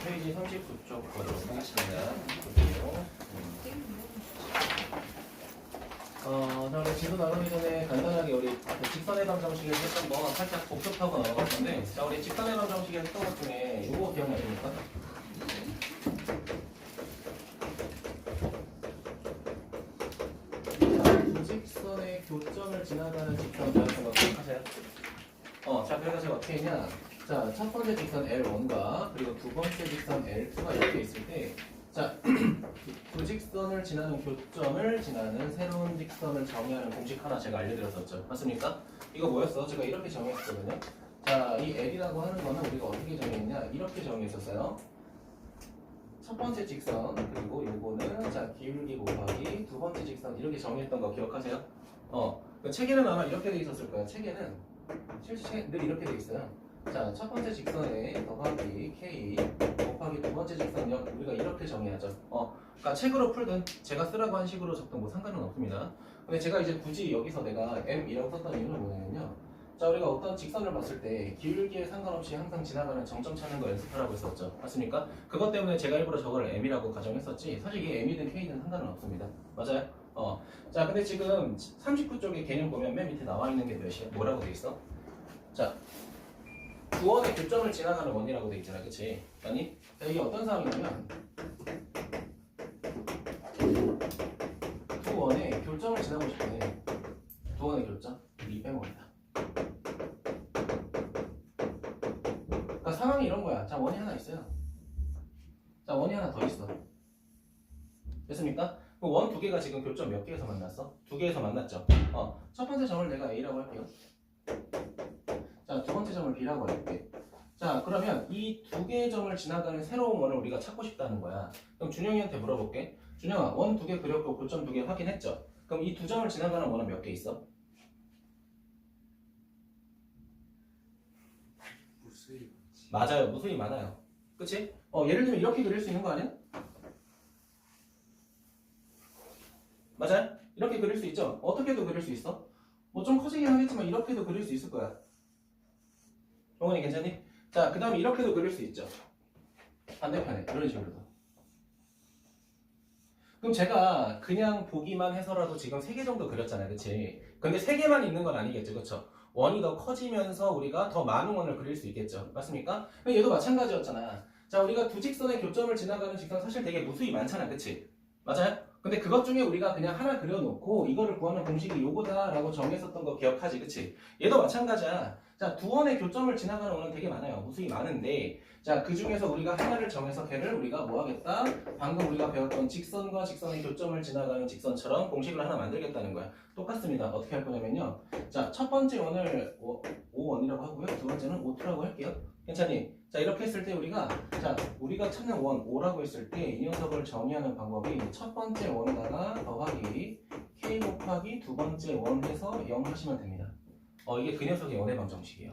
페이지 39쪽 보도록 하겠습니다. 자, 우리 지도 나누기 전에 간단하게 우리 직선의 방정식을 했던 거 살짝 복습하고 나눠볼 건데, 자, 우리 직선의 방정식을 했던 것 중에 이거 기억나십니까? 직선의 교점을 지나가는 직선 같은 거 기억하세요? 자, 그래서 제가 어떻게 했냐? 자, 첫 번째 직선 L1과 그리고 두 번째 직선 L2가 이렇게 있을 때, 자, 두 직선을 지나는 교점을 지나는 새로운 직선을 정의하는 공식 하나 제가 알려드렸었죠. 맞습니까? 이거 뭐였어? 제가 이렇게 정의했거든요. 자, 이 L이라고 하는 거는 우리가 어떻게 정의했냐? 이렇게 정의했었어요. 첫 번째 직선, 그리고 요거는 자, 기울기 곱하기 두 번째 직선 이렇게 정의했던 거 기억하세요? 그 책에는 아마 이렇게 돼 있었을 거예요. 책에는 실제 늘 이렇게 돼 있어요. 자, 첫 번째 직선에 더하기 K 곱하기 두 번째 직선역 우리가 이렇게 정의하죠. 그러니까 책으로 풀든 제가 쓰라고 한 식으로 적든 뭐 상관은 없습니다. 근데 제가 이제 굳이 여기서 내가 M이라고 썼던 이유는 뭐냐면요. 자, 우리가 어떤 직선을 봤을 때 기울기에 상관없이 항상 지나가는 정점 찾는 거 연습하라고 했었죠. 맞습니까? 그것 때문에 제가 일부러 저걸 M이라고 가정했었지 사실 이게 M이든 K든 상관은 없습니다. 맞아요? 자, 근데 지금 39쪽의 개념 보면 맨 밑에 나와 있는 게 몇이야? 뭐라고 돼 있어? 자, 두 원의 교점을 지나가는 원이라고 돼 있잖아, 그치? 아니? 자, 이게 어떤 상황이냐면 두 원의 교점을 지나고 싶네. 두 원의 교점? 이 빼먹었다. 그러니까 상황이 이런 거야. 자, 원이 하나 있어요. 자, 원이 하나 더 있어. 됐습니까? 원 두 개가 지금 교점 몇 개에서 만났어? 두 개에서 만났죠? 첫 번째 점을 내가 A라고 할게요. 자, 두 번째 점을 B라고 할게. 자, 그러면 이 두 개의 점을 지나가는 새로운 원을 우리가 찾고 싶다는 거야. 그럼 준영이한테 물어볼게. 준영아, 원 두 개 그렸고 교점 두 개 확인했죠? 그럼 이 두 점을 지나가는 원은 몇 개 있어? 무수히 맞아요. 무수히 많아요. 그치? 예를 들면 이렇게 그릴 수 있는 거 아니야? 맞아요? 이렇게 그릴 수 있죠? 어떻게도 그릴 수 있어? 뭐 좀 커지긴 하겠지만 이렇게도 그릴 수 있을 거야. 정원이 괜찮니? 자, 그 다음에 이렇게도 그릴 수 있죠. 반대편에 이런 식으로도. 그럼 제가 그냥 보기만 해서라도 지금 3개 정도 그렸잖아요. 그치? 근데 3개만 있는 건 아니겠죠. 그쵸? 원이 더 커지면서 우리가 더 많은 원을 그릴 수 있겠죠. 맞습니까? 얘도 마찬가지였잖아. 자, 우리가 두 직선의 교점을 지나가는 직선 사실 되게 무수히 많잖아. 그치? 맞아요? 근데 그것 중에 우리가 그냥 하나 그려놓고 이거를 구하는 공식이 요거다라고 정했었던 거 기억하지? 그치? 얘도 마찬가지야. 자, 두 원의 교점을 지나가는 원은 되게 많아요. 무수히 많은데, 자, 그 중에서 우리가 하나를 정해서 걔를 우리가 뭐 하겠다? 방금 우리가 배웠던 직선과 직선의 교점을 지나가는 직선처럼 공식을 하나 만들겠다는 거야. 똑같습니다. 어떻게 할 거냐면요. 자, 첫 번째 원을 5원이라고 하고요. 두 번째는 5,2라고 할게요. 괜찮니? 자, 이렇게 했을 때 우리가 찾는 원 5라고 했을 때 이 녀석을 정의하는 방법이 첫 번째 원에다가 더하기 K 곱하기 두 번째 원 해서 0 하시면 됩니다. 이게 그 녀석의 원의 방정식이에요.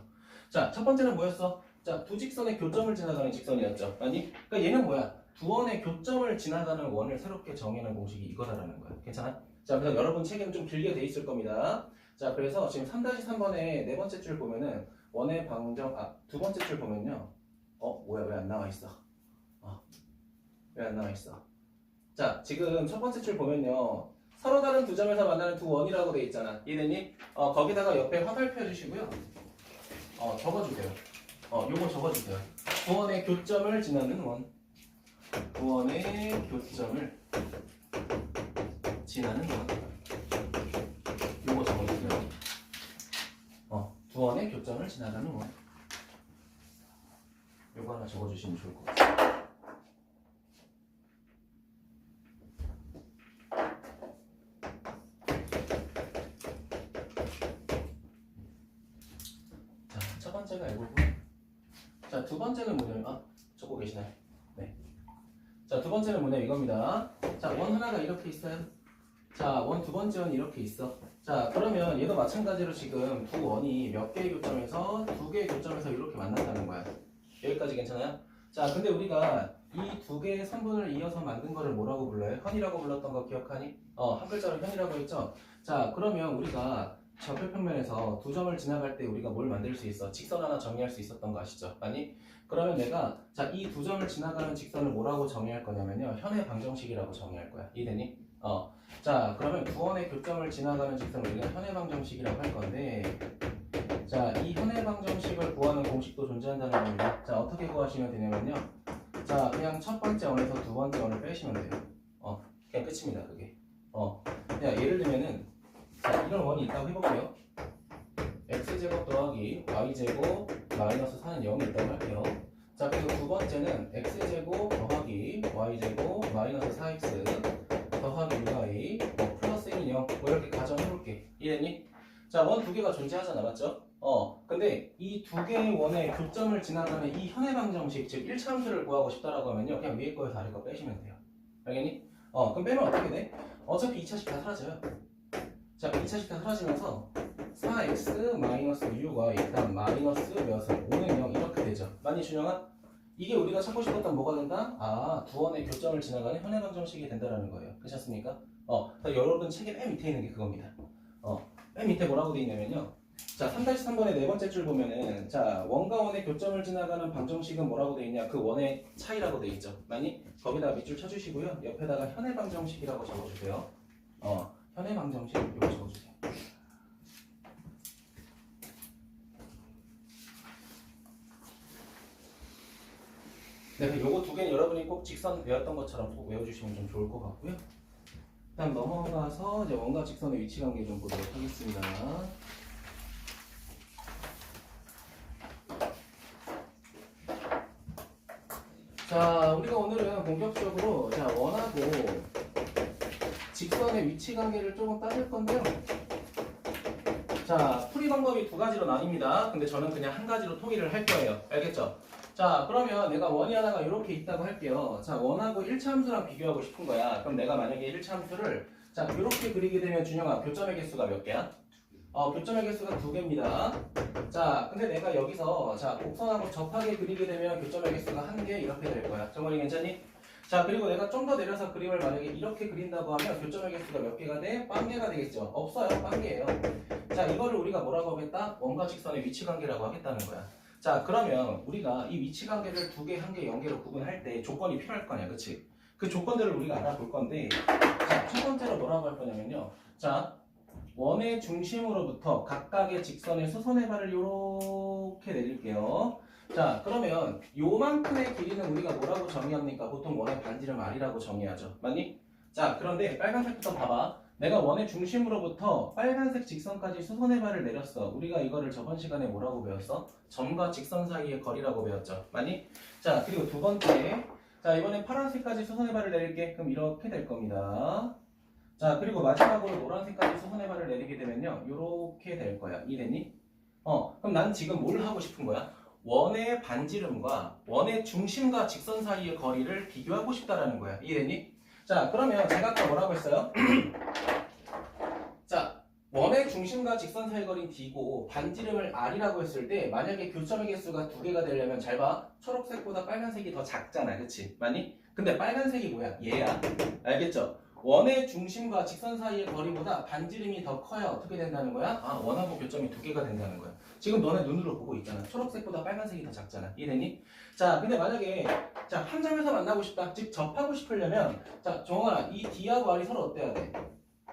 자, 첫 번째는 뭐였어? 자, 두 직선의 교점을 지나가는 직선이었죠. 아니? 그러니까 얘는 뭐야? 두 원의 교점을 지나가는 원을 새롭게 정의하는 공식이 이거다라는 거야. 괜찮아? 자, 그래서 여러분 책에는 좀 길게 돼 있을 겁니다. 자, 그래서 지금 3-3번에 네 번째 줄 보면은 원의 방정, 두 번째 줄 보면요. 뭐야, 왜 안 나와 있어? 왜 안 나와 있어? 자, 지금 첫 번째 줄 보면요. 서로 다른 두 점에서 만나는 두 원이라고 돼 있잖아. 이해됐니? 거기다가 옆에 화살표 해주시고요. 적어주세요. 요거 적어주세요. 두 원의 교점을 지나는 원. 두 원의 교점을 지나는 원. 요거 적어주세요. 두 원의 교점을 지나가는 원. 요거 하나 적어주시면 좋을 것 같아요. 자, 첫 번째가 알고 있고, 자, 두 번째는 뭐냐면, 적고 계시나요? 네. 자, 두 번째는 뭐냐 이겁니다. 자, 원 하나가 이렇게 있어요. 자, 원 두 번째 원이 이렇게 있어. 자, 그러면 얘도 마찬가지로 지금 두 원이 몇 개의 교점에서 두 개의 교점에서 이렇게 만났다는 거야. 여기까지 괜찮아요? 자, 근데 우리가 이 두 개의 선분을 이어서 만든 거를 뭐라고 불러요? 현이라고 불렀던 거 기억하니? 한 글자로 현이라고 했죠? 자, 그러면 우리가 좌표평면에서 두 점을 지나갈 때 우리가 뭘 만들 수 있어? 직선 하나 정의할 수 있었던 거 아시죠? 아니? 그러면 내가 자, 이 두 점을 지나가는 직선을 뭐라고 정의할 거냐면요. 현의 방정식이라고 정의할 거야. 이해되니? 자, 그러면 두 원의 교점을 지나가는 직선을 우리가 현의 방정식이라고 할 건데 자, 이 현의 방정식을 구하는 공식도 존재한다는 겁니다. 자, 어떻게 구하시면 되냐면요. 자, 그냥 첫 번째 원에서 두 번째 원을 빼시면 돼요. 그냥 끝입니다, 그게. 자, 예를 들면은, 자, 이런 원이 있다고 해볼게요. x제곱 더하기 y제곱 마이너스 4는 0이 있다고 할게요. 자, 그리고 두 번째는 x제곱 더하기 y제곱 마이너스 4x 더하기 y 플러스 1이 0. 뭐 이렇게 가정해볼게. 이해됐니? 자, 원 두 개가 존재하잖아, 맞죠? 근데 이 두 개의 원의 교점을 지나가는 이 현의 방정식, 즉 1차 함수를 구하고 싶다라고 하면요. 그냥 위에 거에서 아래 거 빼시면 돼요. 알겠니? 그럼 빼면 어떻게 돼? 어차피 2차식 다 사라져요. 자, 2차식 다 사라지면서 4x-6y, 그 다음 마이너스 몇은 5는 0 이렇게 되죠. 많이 준영아? 이게 우리가 찾고 싶었던 뭐가 된다? 두 원의 교점을 지나가는 현의 방정식이 된다라는 거예요. 그렇습니까? 여러분 책의 맨 밑에 있는 게 그겁니다. 맨 밑에 뭐라고 돼 있냐면요. 자, 3-3번의 네 번째 줄 보면은 자, 원과 원의 교점을 지나가는 방정식은 뭐라고 돼 있냐? 그 원의 차이라고 돼 있죠. 많이 거기다 밑줄 쳐주시고요. 옆에다가 현의 방정식이라고 적어주세요. 현의 방정식 이거 적어주세요. 네, 요거 두 개는 여러분이 꼭 직선 외웠던 것처럼 꼭 외워주시면 좀 좋을 것 같고요. 일단 넘어가서 이제 원과 직선의 위치 관계 좀 보도록 하겠습니다. 자, 우리가 오늘은 본격적으로 자, 원하고 직선의 위치 관계를 조금 따질 건데요. 자, 풀이 방법이 두 가지로 나뉩니다. 근데 저는 그냥 한 가지로 통일을 할 거예요. 알겠죠? 자, 그러면 내가 원이 하나가 이렇게 있다고 할게요. 자, 원하고 1차 함수랑 비교하고 싶은 거야. 그럼 내가 만약에 1차 함수를 자, 이렇게 그리게 되면 준영아, 교점의 개수가 몇 개야? 교점의 개수가 2개입니다. 자, 근데 내가 여기서 자, 곡선하고 접하게 그리게 되면 교점의 개수가 1개 이렇게 될 거야. 정원이 괜찮니? 자, 그리고 내가 좀 더 내려서 그림을 만약에 이렇게 그린다고 하면 교점의 개수가 몇 개가 돼? 빵개가 되겠죠? 없어요. 빵개예요. 자, 이거를 우리가 뭐라고 하겠다? 원과 직선의 위치 관계라고 하겠다는 거야. 자, 그러면 우리가 이 위치 관계를 2개, 1개, 0개로 구분할 때 조건이 필요할 거 아니야. 그치? 그 조건들을 우리가 알아볼 건데 자, 첫 번째로 뭐라고 할 거냐면요. 자, 원의 중심으로부터 각각의 직선의 수선의 발을 이렇게 내릴게요. 자, 그러면 요만큼의 길이는 우리가 뭐라고 정의합니까? 보통 원의 반지름 R이라고 정의하죠. 맞니? 자, 그런데 빨간색부터 봐봐. 내가 원의 중심으로부터 빨간색 직선까지 수선의 발을 내렸어. 우리가 이거를 저번 시간에 뭐라고 배웠어? 점과 직선 사이의 거리라고 배웠죠. 맞니? 자, 그리고 두 번째. 자, 이번엔 파란색까지 수선의 발을 내릴게. 그럼 이렇게 될 겁니다. 자, 그리고 마지막으로 노란색까지 수선의 발을 내리게 되면요. 이렇게 될 거야. 이해됐니? 그럼 난 지금 뭘 하고 싶은 거야? 원의 반지름과 원의 중심과 직선 사이의 거리를 비교하고 싶다라는 거야. 이해됐니? 자, 그러면 제가 아까 뭐라고 했어요? 자, 원의 중심과 직선 사이 거리는 D고 반지름을 R이라고 했을 때 만약에 교점의 개수가 2개가 되려면 잘 봐. 초록색보다 빨간색이 더 작잖아. 그치? 맞니? 근데 빨간색이 뭐야? 얘야. 알겠죠? 원의 중심과 직선 사이의 거리보다 반지름이 더 커야 어떻게 된다는 거야? 원하고 교점이 2개가 된다는 거야. 지금 너네 눈으로 보고 있잖아. 초록색보다 빨간색이 더 작잖아. 이해되니? 자, 근데 만약에 자, 한 점에서 만나고 싶다. 즉 접하고 싶으려면 자, 정원아, 이 D하고 R이 서로 어때야 돼?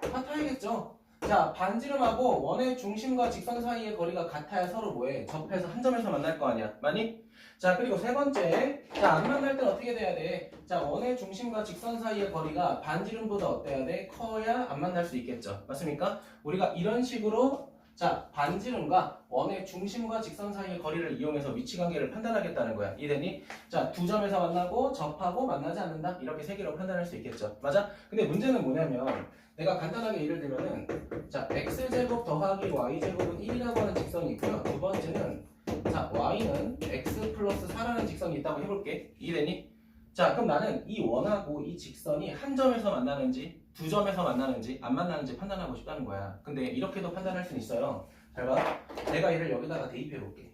같아야겠죠? 자, 반지름하고 원의 중심과 직선 사이의 거리가 같아야 서로 뭐해? 접해서 한 점에서 만날 거 아니야. 맞니? 자, 그리고 세 번째. 자, 안 만날 땐 어떻게 돼야 돼? 자, 원의 중심과 직선 사이의 거리가 반지름보다 어때야 돼? 커야 안 만날 수 있겠죠. 맞습니까? 우리가 이런 식으로 자, 반지름과 원의 중심과 직선 사이의 거리를 이용해서 위치 관계를 판단하겠다는 거야. 이해되니? 자, 두 점에서 만나고 접하고 만나지 않는다. 이렇게 세 개로 판단할 수 있겠죠. 맞아? 근데 문제는 뭐냐면 내가 간단하게 예를 들면은 자, x제곱 더하기 y제곱은 1이라고 하는 직선이 있고요. 두 번째는 자, y는 x 플러스 4라는 직선이 있다고 해볼게. 이해되니? 자, 그럼 나는 이 원하고 이 직선이 한 점에서 만나는지 두 점에서 만나는지 안 만나는지 판단하고 싶다는 거야. 근데 이렇게도 판단할 수는 있어요. 잘 봐. 내가 얘를 여기다가 대입해 볼게.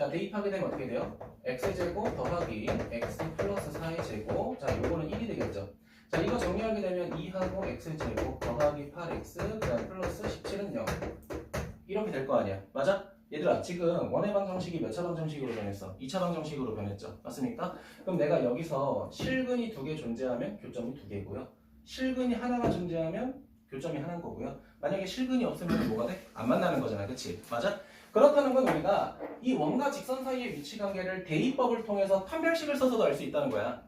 자, 대입하게 되면 어떻게 돼요? x제곱 더하기 x 플러스 4의 제곱. 자, 요거는 1이 되겠죠. 자, 이거 정리하게 되면 2하고 x제곱 더하기 8x 그다음 플러스 17은 0. 이렇게 될 거 아니야. 맞아? 얘들아, 지금 원의 방정식이 몇 차 방정식으로 변했어? 2차 방정식으로 변했죠. 맞습니까? 그럼 내가 여기서 실근이 2개 존재하면 교점이 2개고요. 실근이 하나가 존재하면 교점이 하나인 거고요. 만약에 실근이 없으면 뭐가 돼? 안 만나는 거잖아. 그치? 맞아? 그렇다는 건 우리가 이 원과 직선 사이의 위치 관계를 대입법을 통해서 판별식을 써서도 알 수 있다는 거야.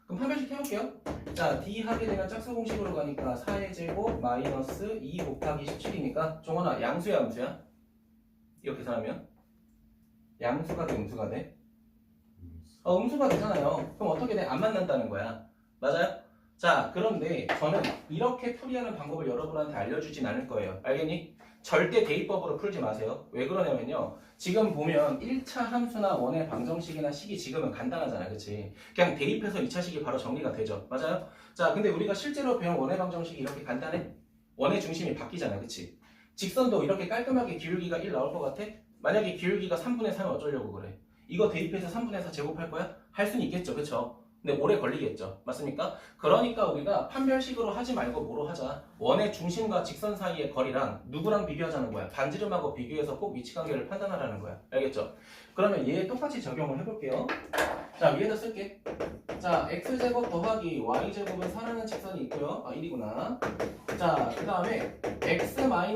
그럼 판별식 해볼게요. 자, D 하게 되면 짝수 공식으로 가니까 4의 제곱 마이너스 2 곱하기 17이니까 종원아, 양수야 음수야? 이렇게 계산하면 양수가 돼 음수가 돼? 음수가 되잖아요. 그럼 어떻게 돼? 안 만난다는 거야. 맞아요? 자, 그런데 저는 이렇게 풀이하는 방법을 여러분한테 알려주진 않을 거예요. 알겠니? 절대 대입법으로 풀지 마세요. 왜 그러냐면요. 지금 보면 1차 함수나 원의 방정식이나 식이 지금은 간단하잖아. 그치? 그냥 대입해서 2차 식이 바로 정리가 되죠. 맞아요? 자, 근데 우리가 실제로 배운 원의 방정식이 이렇게 간단해? 원의 중심이 바뀌잖아. 그치? 직선도 이렇게 깔끔하게 기울기가 1 나올 것 같아? 만약에 기울기가 3분의 3은 어쩌려고 그래? 이거 대입해서 3분의 4 제곱할 거야? 할 수는 있겠죠. 그쵸? 근데 오래 걸리겠죠. 맞습니까? 그러니까 우리가 판별식으로 하지 말고 뭐로 하자? 원의 중심과 직선 사이의 거리랑 누구랑 비교하자는 거야? 반지름하고 비교해서 꼭 위치관계를 판단하라는 거야. 알겠죠? 그러면 얘 똑같이 적용을 해볼게요. 자, 위에다 쓸게. 자, x제곱 더하기 y제곱은 사라는 직선이 있고요. 1이구나. 자, 그 다음에 x-y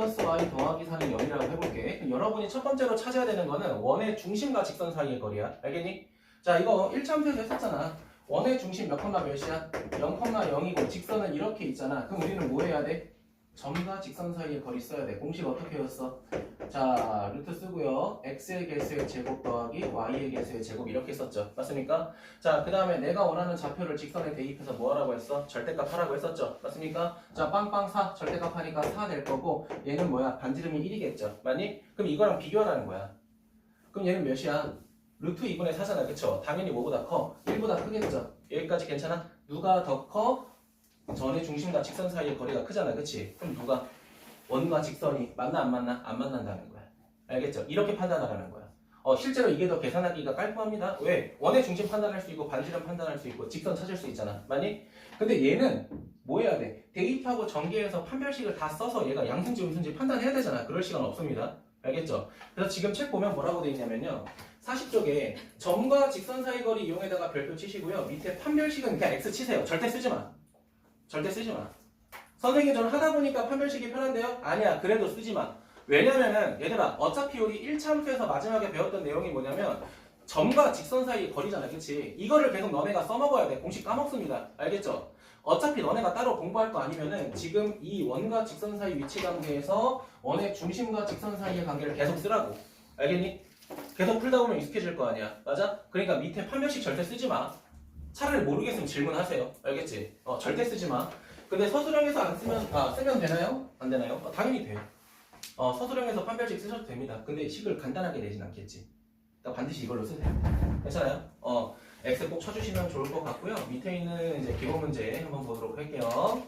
더하기 4는 0이라고 해볼게. 그럼 여러분이 첫 번째로 찾아야 되는 거는 원의 중심과 직선 사이의 거리야. 알겠니? 자, 이거 1차 함수에서 했었잖아. 원의 중심 몇 컴마 몇이야? 0,0이고 직선은 이렇게 있잖아. 그럼 우리는 뭐 해야 돼? 점과 직선 사이의 거리 써야 돼. 공식 어떻게 외웠어? 자, 루트 쓰고요. x의 개수의 제곱 더하기 y의 개수의 제곱 이렇게 썼죠. 맞습니까? 자, 그 다음에 내가 원하는 좌표를 직선에 대입해서 뭐 하라고 했어? 절대값 하라고 했었죠. 맞습니까? 자, 빵빵 4 절대값 하니까 4 될 거고 얘는 뭐야? 반지름이 1이겠죠. 맞니? 그럼 이거랑 비교하라는 거야. 그럼 얘는 몇이야? 루트 2분의 4잖아. 그쵸? 당연히 뭐보다 커? 1보다 크겠죠? 여기까지 괜찮아? 누가 더 커? 전의 중심과 직선 사이의 거리가 크잖아. 그치? 그럼 누가? 원과 직선이 만나 안 만나? 안 만난다는 거야. 알겠죠? 이렇게 판단하라는 거야. 실제로 이게 더 계산하기가 깔끔합니다. 왜? 원의 중심 판단할 수 있고 반지름 판단할 수 있고 직선 찾을 수 있잖아. 맞니? 근데 얘는 뭐 해야 돼? 대입하고 전개해서 판별식을 다 써서 얘가 양수인지 음수인지 판단해야 되잖아. 그럴 시간 없습니다. 알겠죠? 그래서 지금 책 보면 뭐라고 돼 있냐면요. 40쪽에 점과 직선 사이 거리 이용에다가 별표 치시고요. 밑에 판별식은 그냥 x 치세요. 절대 쓰지 마. 절대 쓰지 마. 선생님 저는 하다 보니까 판별식이 편한데요? 아니야. 그래도 쓰지 마. 왜냐면은 얘들아 어차피 우리 1차 함수에서 마지막에 배웠던 내용이 뭐냐면 점과 직선 사이의 거리잖아. 그치? 이거를 계속 너네가 써먹어야 돼. 공식 까먹습니다. 알겠죠? 어차피 너네가 따로 공부할 거 아니면은 지금 이 원과 직선 사이 위치 관계에서 원의 중심과 직선 사이의 관계를 계속 쓰라고. 알겠니? 계속 풀다 보면 익숙해질 거 아니야. 맞아? 그러니까 밑에 판별식 절대 쓰지 마. 차라리 모르겠으면 질문하세요. 알겠지? 절대 쓰지 마. 근데 서술형에서 안 쓰면, 쓰면 되나요? 안 되나요? 당연히 돼요. 서술형에서 판별식 쓰셔도 됩니다. 근데 식을 간단하게 내진 않겠지. 그러니까 반드시 이걸로 쓰세요. 괜찮아요? X 꼭 쳐주시면 좋을 것 같고요. 밑에 있는 이제 기본 문제 한번 보도록 할게요.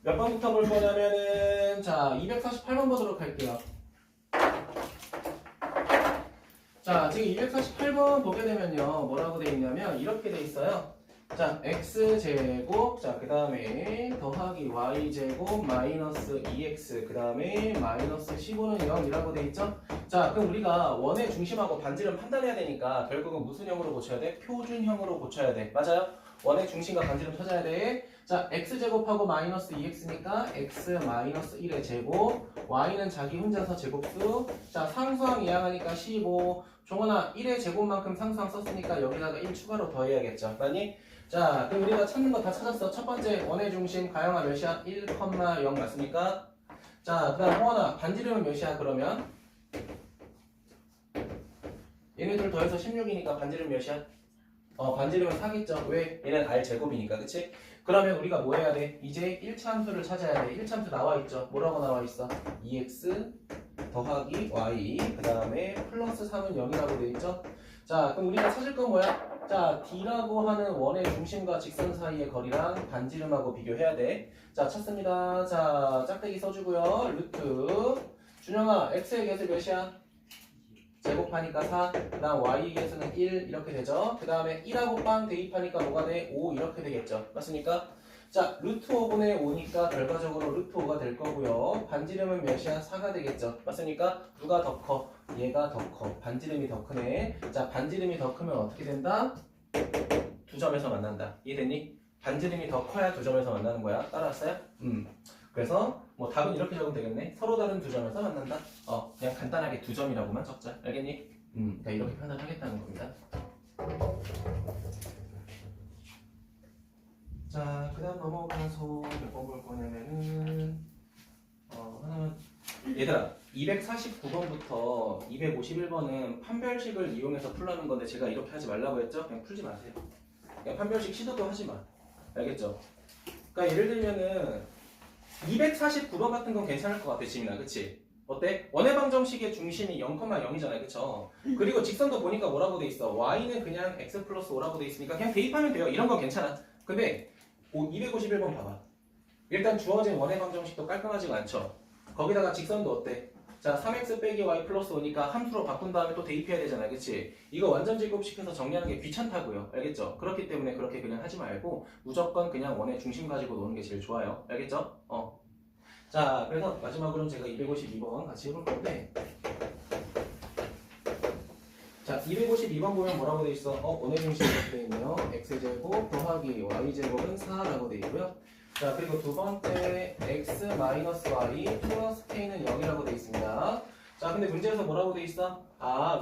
몇 번부터 볼 거냐면은, 자, 248번 보도록 할게요. 자, 지금 248번 보게 되면요. 뭐라고 돼 있냐면, 이렇게 돼 있어요. 자, x제곱, 자, 그 다음에 더하기 y제곱 마이너스 2x, 그 다음에 마이너스 15는 0이라고 돼 있죠? 자, 그럼 우리가 원의 중심하고 반지름 판단해야 되니까 결국은 무슨 형으로 고쳐야 돼? 표준형으로 고쳐야 돼. 맞아요? 원의 중심과 반지름 찾아야 돼. 자, x제곱하고 마이너스 2x니까 x 마이너스 1의 제곱, y는 자기 혼자서 제곱수, 자, 상수항 이항하니까 15, 종원아 1의 제곱만큼 상수항 썼으니까 여기다가 1 추가로 더해야겠죠. 맞니? 자, 그럼 우리가 찾는 거 다 찾았어. 첫 번째 원의 중심 가영아 몇이야? 1,0 맞습니까? 자, 그 다음 홍원아 반지름은 몇이야 그러면? 얘네들 더해서 16이니까 반지름 몇이야? 반지름은 4겠죠. 왜? 얘는 r제곱이니까 그치? 그러면 우리가 뭐 해야 돼? 이제 1차 함수를 찾아야 돼. 1차 함수 나와 있죠. 뭐라고 나와 있어? 2x 더하기 y 그 다음에 플러스 3은 0이라고 돼 있죠. 자, 그럼 우리가 찾을 건 뭐야? 자, D라고 하는 원의 중심과 직선 사이의 거리랑 반지름하고 비교해야 돼. 자, 찾습니다. 자, 짝대기 써주고요. 루트 준영아, x의 개수 몇이야? 제곱하니까 4, 그 다음 y에 의해서는 1 이렇게 되죠. 그 다음에 1하고 빵 대입하니까 뭐가 돼? 5 이렇게 되겠죠. 맞습니까? 자, 루트 5분의 5니까 결과적으로 루트 5가 될 거고요. 반지름은 몇이야? 4가 되겠죠. 맞습니까? 누가 더 커? 얘가 더 커. 반지름이 더 크네. 자, 반지름이 더 크면 어떻게 된다? 두 점에서 만난다. 이해됐니? 반지름이 더 커야 두 점에서 만나는 거야. 따라왔어요? 그래서 뭐 답은 이렇게 적으면 되겠네. 서로 다른 두 점에서 만난다. 그냥 간단하게 두 점이라고만 적자. 알겠니? 그러니까 이렇게 판단하겠다는 겁니다. 자, 그 다음 넘어가서 몇 번 볼 거냐면은 하나 얘들아 249번부터 251번은 판별식을 이용해서 풀라는 건데 제가 이렇게 하지 말라고 했죠? 그냥 풀지 마세요. 그냥 판별식 시도도 하지 마. 알겠죠? 그러니까 예를 들면은 249번 같은 건 괜찮을 것 같아, 지민아. 그치? 어때? 원의 방정식의 중심이 0,0이잖아요. 그쵸? 그리고 직선도 보니까 뭐라고 돼 있어? y는 그냥 x 플러스 5라고 돼 있으니까 그냥 대입하면 돼요. 이런 건 괜찮아. 근데 251번 봐봐. 일단 주어진 원의 방정식도 깔끔하지가 않죠. 거기다가 직선도 어때? 자, 3x 빼기 y 플러스 5니까 함수로 바꾼 다음에 또 대입해야 되잖아. 그치? 이거 완전 제곱시켜서 정리하는 게 귀찮다고요. 알겠죠? 그렇기 때문에 그렇게 그냥 하지 말고 무조건 그냥 원의 중심 가지고 노는 게 제일 좋아요. 알겠죠? 자, 그래서 마지막으로 제가 252번 같이 해볼 건데, 자, 252번 보면 뭐라고 돼 있어? 원의 중심 이렇게 돼 있네요. x제곱 더하기 y제곱은 4라고 돼 있고요. 자, 그리고 두 번째 x 마이너스 y 플러스 k는 0이라고 돼 있습니다. 자, 근데 문제에서 뭐라고 돼 있어?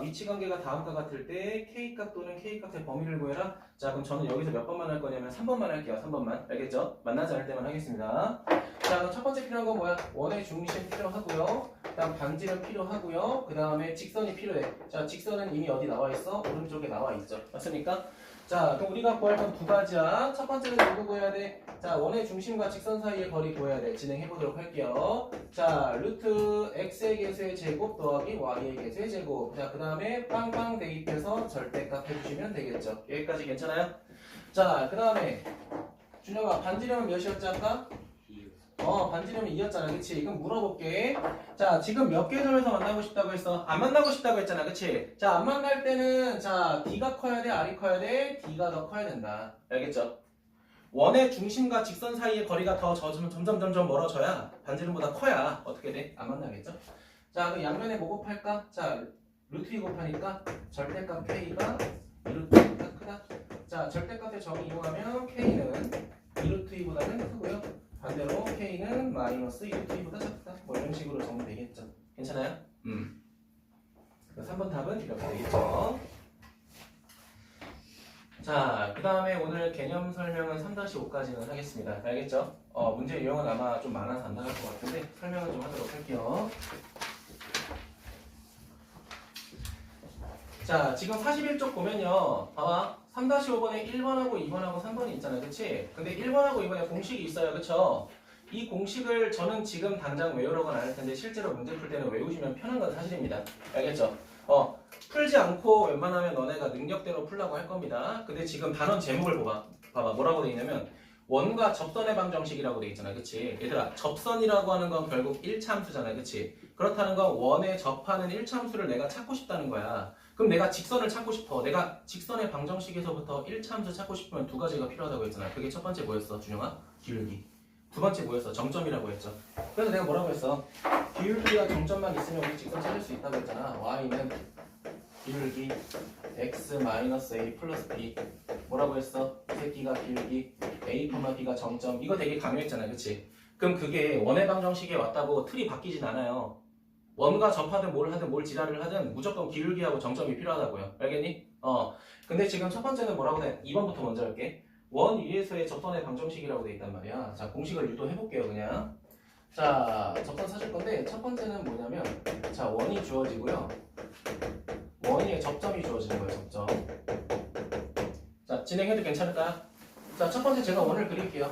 위치 관계가 다음과 같을 때 k값 또는 k값의 범위를 구해라. 자, 그럼 저는 여기서 몇 번만 할 거냐면 3번만 할게요. 3번만. 알겠죠? 만나지 않을 때만 하겠습니다. 자, 그럼 첫 번째 필요한 건 뭐야? 원의 중심 필요하고요. 그 다음 반지름 필요하고요. 그 다음에 직선이 필요해. 자, 직선은 이미 어디 나와 있어? 오른쪽에 나와 있죠. 맞습니까? 자, 그럼 우리가 구할 건 두 가지야. 첫 번째는 누구 구해야 돼? 자, 원의 중심과 직선 사이의 거리 구해야 돼. 진행해 보도록 할게요. 자, 루트 x의 개수의 제곱 더하기 y의 개수의 제곱. 자, 그 다음에 빵빵 대입해서 절대값 해주시면 되겠죠. 여기까지 괜찮아요? 자, 그 다음에 준혁아, 반지름은 몇이었지 아까? 반지름이 2였잖아. 그치? 이건 물어볼게. 자, 지금 몇 개 점에서 만나고 싶다고 했어? 안 만나고 싶다고 했잖아. 그치? 자, 안 만날 때는, 자, D가 커야 돼? R이 커야 돼? D가 더 커야 된다. 알겠죠? 원의 중심과 직선 사이의 거리가 더 점점 멀어져야 반지름보다 커야 어떻게 돼? 안 만나겠죠? 자, 그럼 양면에 뭐 곱할까? 자, 루트 2 곱하니까 절대값 K가 2루트 2보다 크다. 자, 절대값의 정의 이용하면 K는 2루트 2보다는 크고요. 반대로 K는 마이너스 2루트 2보다 작다. 뭐 이런 식으로 정리되겠죠. 괜찮아요? 그래서 3번 답은 이렇게 되겠죠. 자, 그 다음에 오늘 개념 설명은 3-5까지는 하겠습니다. 알겠죠? 문제 유형은 아마 좀 많아서 안 나갈 것 같은데 설명을 좀 하도록 할게요. 자, 지금 41쪽 보면요. 봐봐. 3-5번에 1번하고 2번하고 3번이 있잖아요. 그치? 근데 1번하고 2번에 공식이 있어요. 그쵸? 이 공식을 저는 지금 당장 외우려고는 안 할 텐데 실제로 문제 풀 때는 외우시면 편한 건 사실입니다. 알겠죠? 풀지 않고 웬만하면 너네가 능력대로 풀라고 할 겁니다. 근데 지금 단원 제목을 봐봐. 뭐라고 돼 있냐면 원과 접선의 방정식이라고 돼 있잖아. 그치? 얘들아, 접선이라고 하는 건 결국 1차 함수잖아. 그치? 그렇다는 건 원에 접하는 1차 함수를 내가 찾고 싶다는 거야. 그럼 내가 직선을 찾고 싶어. 내가 직선의 방정식에서부터 1차 함수 찾고 싶으면 두 가지가 필요하다고 했잖아. 그게 첫 번째 뭐였어, 준영아? 기울기. 두 번째 뭐였어? 정점이라고 했죠. 그래서 내가 뭐라고 했어? 기울기와 정점만 있으면 우리 직선 찾을 수 있다고 했잖아. y는 기울기 x-a 플러스 b. 뭐라고 했어? 이 새끼가 기울기 a, b가 정점. 이거 되게 강요했잖아. 그치? 그럼 그게 원의 방정식에 왔다고 틀이 바뀌진 않아요. 원과 접하든 뭘 하든 뭘 지랄을 하든 무조건 기울기하고 정점이 필요하다고요. 알겠니? 근데 지금 첫 번째는 뭐라고 돼? 2번부터 먼저 할게. 원 위에서의 접선의 방정식이라고 돼 있단 말이야. 자, 공식을 유도해볼게요, 그냥. 자, 접선 찾을 건데, 첫 번째는 뭐냐면, 자, 원이 주어지고요. 원위에 접점이 주어지는 거예요, 접점. 자, 진행해도 괜찮을까요? 자, 첫 번째 제가 원을 그릴게요.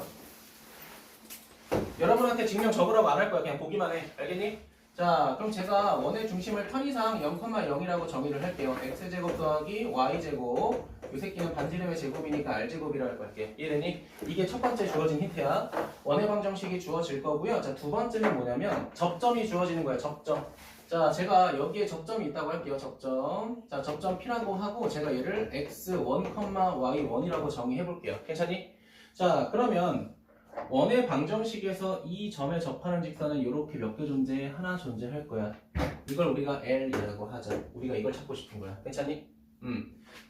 여러분한테 증명 적으라고 안 할 거야. 그냥 보기만 해. 알겠니? 자, 그럼 제가 원의 중심을 편의상 0,0이라고 정의를 할게요. x제곱 더하기 y제곱. 이 새끼는 반지름의 제곱이니까 r제곱이라고 할 거야. 이해되니? 이게 첫 번째 주어진 힌트야. 원의 방정식이 주어질 거고요. 자, 두 번째는 뭐냐면 접점이 주어지는 거야. 접점. 자, 제가 여기에 접점이 있다고 할게요. 접점. 자, 접점 P라고 하고 제가 얘를 x1, y1이라고 정의해 볼게요. 괜찮니? 자, 그러면 원의 방정식에서 이 점에 접하는 직선은 이렇게 몇 개 존재해? 하나 존재할 거야. 이걸 우리가 L이라고 하자. 우리가 이걸 찾고 싶은 거야. 괜찮니?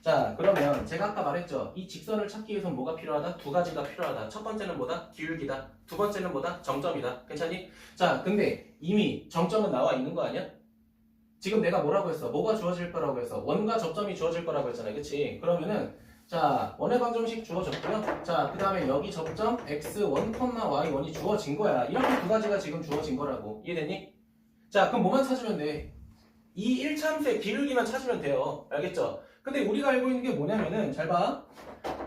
자, 그러면 제가 아까 말했죠. 이 직선을 찾기 위해서 뭐가 필요하다? 두 가지가 필요하다. 첫 번째는 뭐다? 기울기다. 두 번째는 뭐다? 정점이다. 괜찮니? 자, 근데 이미 정점은 나와 있는 거 아니야? 지금 내가 뭐라고 했어? 뭐가 주어질 거라고 했어? 원과 접점이 주어질 거라고 했잖아. 그치? 그러면은 자, 원의 방정식 주어졌고요. 자, 그 다음에 여기 접점 x1, y1이 주어진 거야. 이렇게 두 가지가 지금 주어진 거라고. 이해됐니? 자, 그럼 뭐만 찾으면 돼? 이 1참수의 기울기만 찾으면 돼요. 알겠죠? 근데 우리가 알고 있는 게 뭐냐면은 잘 봐.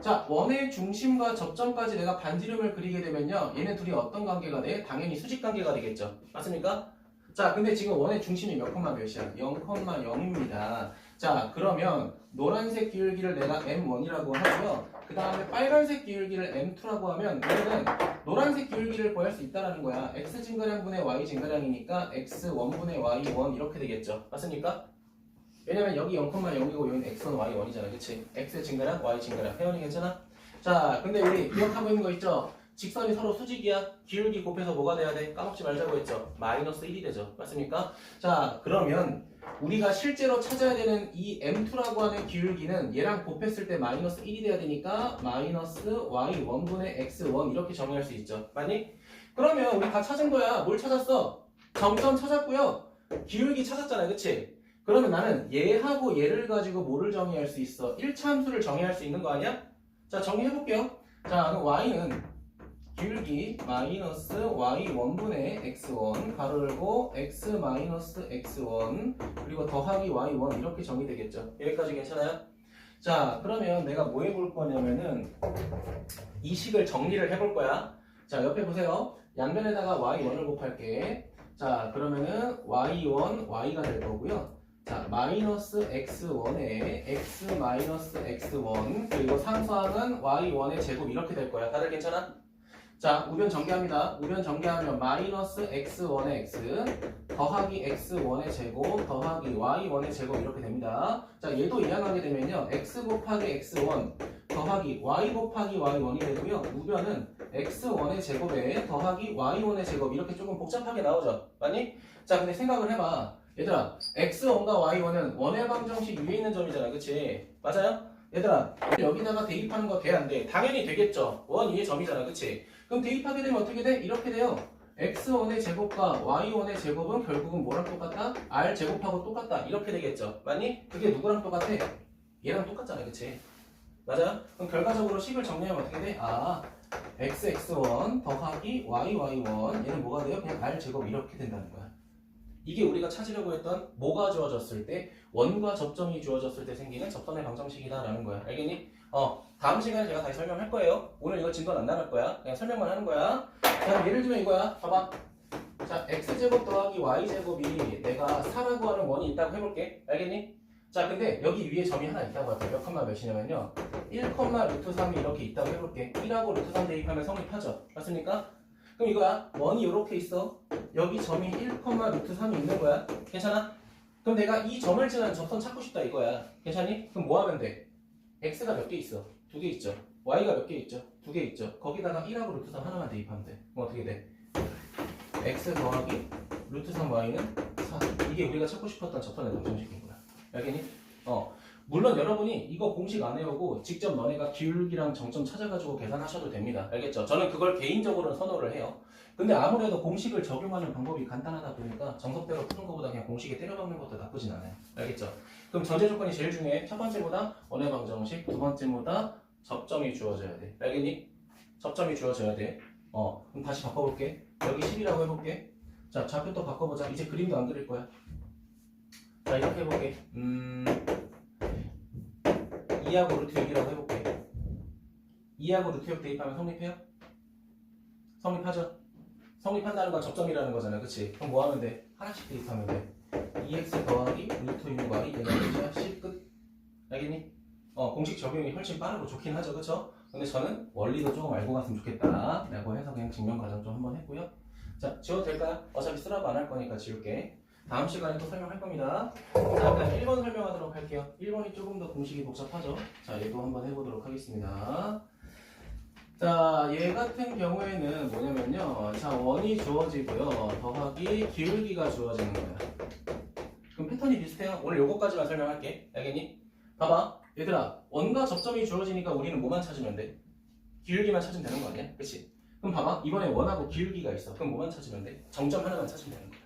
자, 원의 중심과 접점까지 내가 반지름을 그리게 되면요. 얘네 둘이 어떤 관계가 돼? 당연히 수직 관계가 되겠죠. 맞습니까? 자, 근데 지금 원의 중심이 몇 콤마 몇이야? 0,0입니다. 자, 그러면 노란색 기울기를 내가 M1이라고 하고요. 그 다음에 빨간색 기울기를 M2라고 하면 얘는 노란색 기울기를 구할 수 있다는 거야. X 증가량분의 Y 증가량이니까 X1분의 Y1 이렇게 되겠죠. 맞습니까? 왜냐면 여기 0,0이고 여기는 X1, Y1이잖아. 그치? X 증가량, Y 증가량. 혜원이 괜찮아? 자, 근데 우리 기억하고 있는 거 있죠? 직선이 서로 수직이야. 기울기 곱해서 뭐가 돼야 돼? 까먹지 말자고 했죠. 마이너스 1이 되죠. 맞습니까? 자, 그러면 우리가 실제로 찾아야 되는 이 M2라고 하는 기울기는 얘랑 곱했을 때 마이너스 1이 돼야 되니까 마이너스 Y1분의 X1 이렇게 정의할 수 있죠. 맞니? 그러면 우리 다 찾은 거야. 뭘 찾았어? 정점 찾았고요. 기울기 찾았잖아. 그치? 그러면 나는 얘하고 얘를 가지고 뭐를 정의할 수 있어? 1차 함수를 정의할 수 있는 거 아니야? 자, 정의해볼게요. 자, 그럼 Y는 기울기 마이너스 y1분의 x1 가로 열고 x 마이너스 x1 그리고 더하기 y1 이렇게 정의되겠죠. 여기까지 괜찮아요? 자, 그러면 내가 뭐 해볼 거냐면은 이 식을 정리를 해볼 거야. 자, 옆에 보세요. 양변에다가 y1을 곱할게. 자, 그러면은 y1 y가 될 거고요. 자, 마이너스 x1에 x 마이너스 x1 그리고 상수항은 y1의 제곱 이렇게 될 거야. 다들 괜찮아? 자, 우변 전개합니다. 우변 전개하면 마이너스 x1의 x 더하기 x1의 제곱 더하기 y1의 제곱 이렇게 됩니다. 자, 얘도 이항하게 되면요. x 곱하기 x1 더하기 y 곱하기 y1이 되고요. 우변은 x1의 제곱에 더하기 y1의 제곱 이렇게 조금 복잡하게 나오죠. 맞니? 자, 근데 생각을 해봐. 얘들아, x1과 y1은 원의 방정식 위에 있는 점이잖아. 그치? 맞아요? 얘들아, 여기다가 대입하는 거 돼? 안 돼? 당연히 되겠죠. 원 위에 점이잖아. 그치? 그럼 대입하게 되면 어떻게 돼? 이렇게 돼요. x1의 제곱과 y1의 제곱은 결국은 뭐랑 똑같다? r 제곱하고 똑같다. 이렇게 되겠죠. 맞니? 그게 누구랑 똑같아? 얘랑 똑같잖아. 그치? 맞아요? 그럼 결과적으로 식을 정리하면 어떻게 돼? 아, xx1 더하기 yy1 얘는 뭐가 돼요? 그냥 r 제곱 이렇게 된다는 거야. 이게 우리가 찾으려고 했던 뭐가 주어졌을 때 원과 접점이 주어졌을 때 생기는 접선의 방정식이다라는 거야. 알겠니? 다음 시간에 제가 다시 설명할 거예요. 오늘 이거 진도는 안 나갈 거야. 그냥 설명만 하는 거야. 자, 예를 들면 이거야. 봐봐. 자, x제곱 더하기 y제곱이 내가 4라고 하는 원이 있다고 해볼게. 알겠니? 자, 근데 여기 위에 점이 하나 있다고 할게. 몇 컴마 몇이냐면요. 1, 루트 3이 이렇게 있다고 해볼게. 1하고 루트 3 대입하면 성립하죠. 맞습니까? 그럼 이거야. 원이 이렇게 있어. 여기 점이 1, 루트 3이 있는 거야. 괜찮아? 그럼 내가 이 점을 지나는 접선 찾고 싶다 이거야. 괜찮니? 그럼 뭐 하면 돼? x가 몇 개 있어? 2개 있죠. y가 몇 개 있죠? 2개 있죠. 거기다가 1하고 루트 3 하나만 대입하면 돼. 그럼 어떻게 돼? x 더하기 루트 3y는 4. 이게 우리가 찾고 싶었던 접선의 방정식인 거야. 알겠니? 물론 여러분이 이거 공식 안 해오고 직접 너네가 기울기랑 정점 찾아가지고 계산하셔도 됩니다. 알겠죠? 저는 그걸 개인적으로는 선호를 해요. 근데 아무래도 공식을 적용하는 방법이 간단하다 보니까 정석대로 푸는 것보다 그냥 공식에 때려박는 것도 나쁘진 않아요. 알겠죠? 그럼 전제 조건이 제일 중요해. 첫 번째보다 원의 방정식, 두 번째보다 접점이 주어져야 돼. 알겠니? 접점이 주어져야 돼. 그럼 다시 바꿔볼게. 여기 10이라고 해볼게. 자, 좌표 또 바꿔보자. 이제 그림도 안 그릴 거야. 자, 이렇게 해볼게. 2하고 루트 6이라고 해볼게. 2하고 루트 6 대입하면 성립해요? 성립하죠? 성립한다는 건 접점이라는 거잖아. 그치? 그럼 뭐 하면 돼? 하나씩 대입하면 돼. 2x 더하기 루트 6y 얘가 몇이야? 10 끝. 알겠니? 공식 적용이 훨씬 빠르고 좋긴 하죠. 그쵸? 근데 저는 원리도 조금 알고 갔으면 좋겠다 라고 해서 그냥 증명 과정 좀 한번 했고요. 자, 지워도 될까요? 어차피 쓰라고 안 할 거니까 지울게. 다음 시간에 또 설명할 겁니다. 자, 일단 1번 설명하도록 할게요. 1번이 조금 더 공식이 복잡하죠. 자, 얘도 한번 해보도록 하겠습니다. 자, 얘 같은 경우에는 뭐냐면요. 자, 원이 주어지고요. 더하기 기울기가 주어지는 거야. 그럼 패턴이 비슷해요. 오늘 요거까지만 설명할게. 알겠니? 봐봐. 얘들아, 원과 접점이 주어지니까 우리는 뭐만 찾으면 돼? 기울기만 찾으면 되는 거 아니야? 그치? 그럼 봐봐. 이번에 원하고 기울기가 있어. 그럼 뭐만 찾으면 돼? 정점 하나만 찾으면 되는 거야.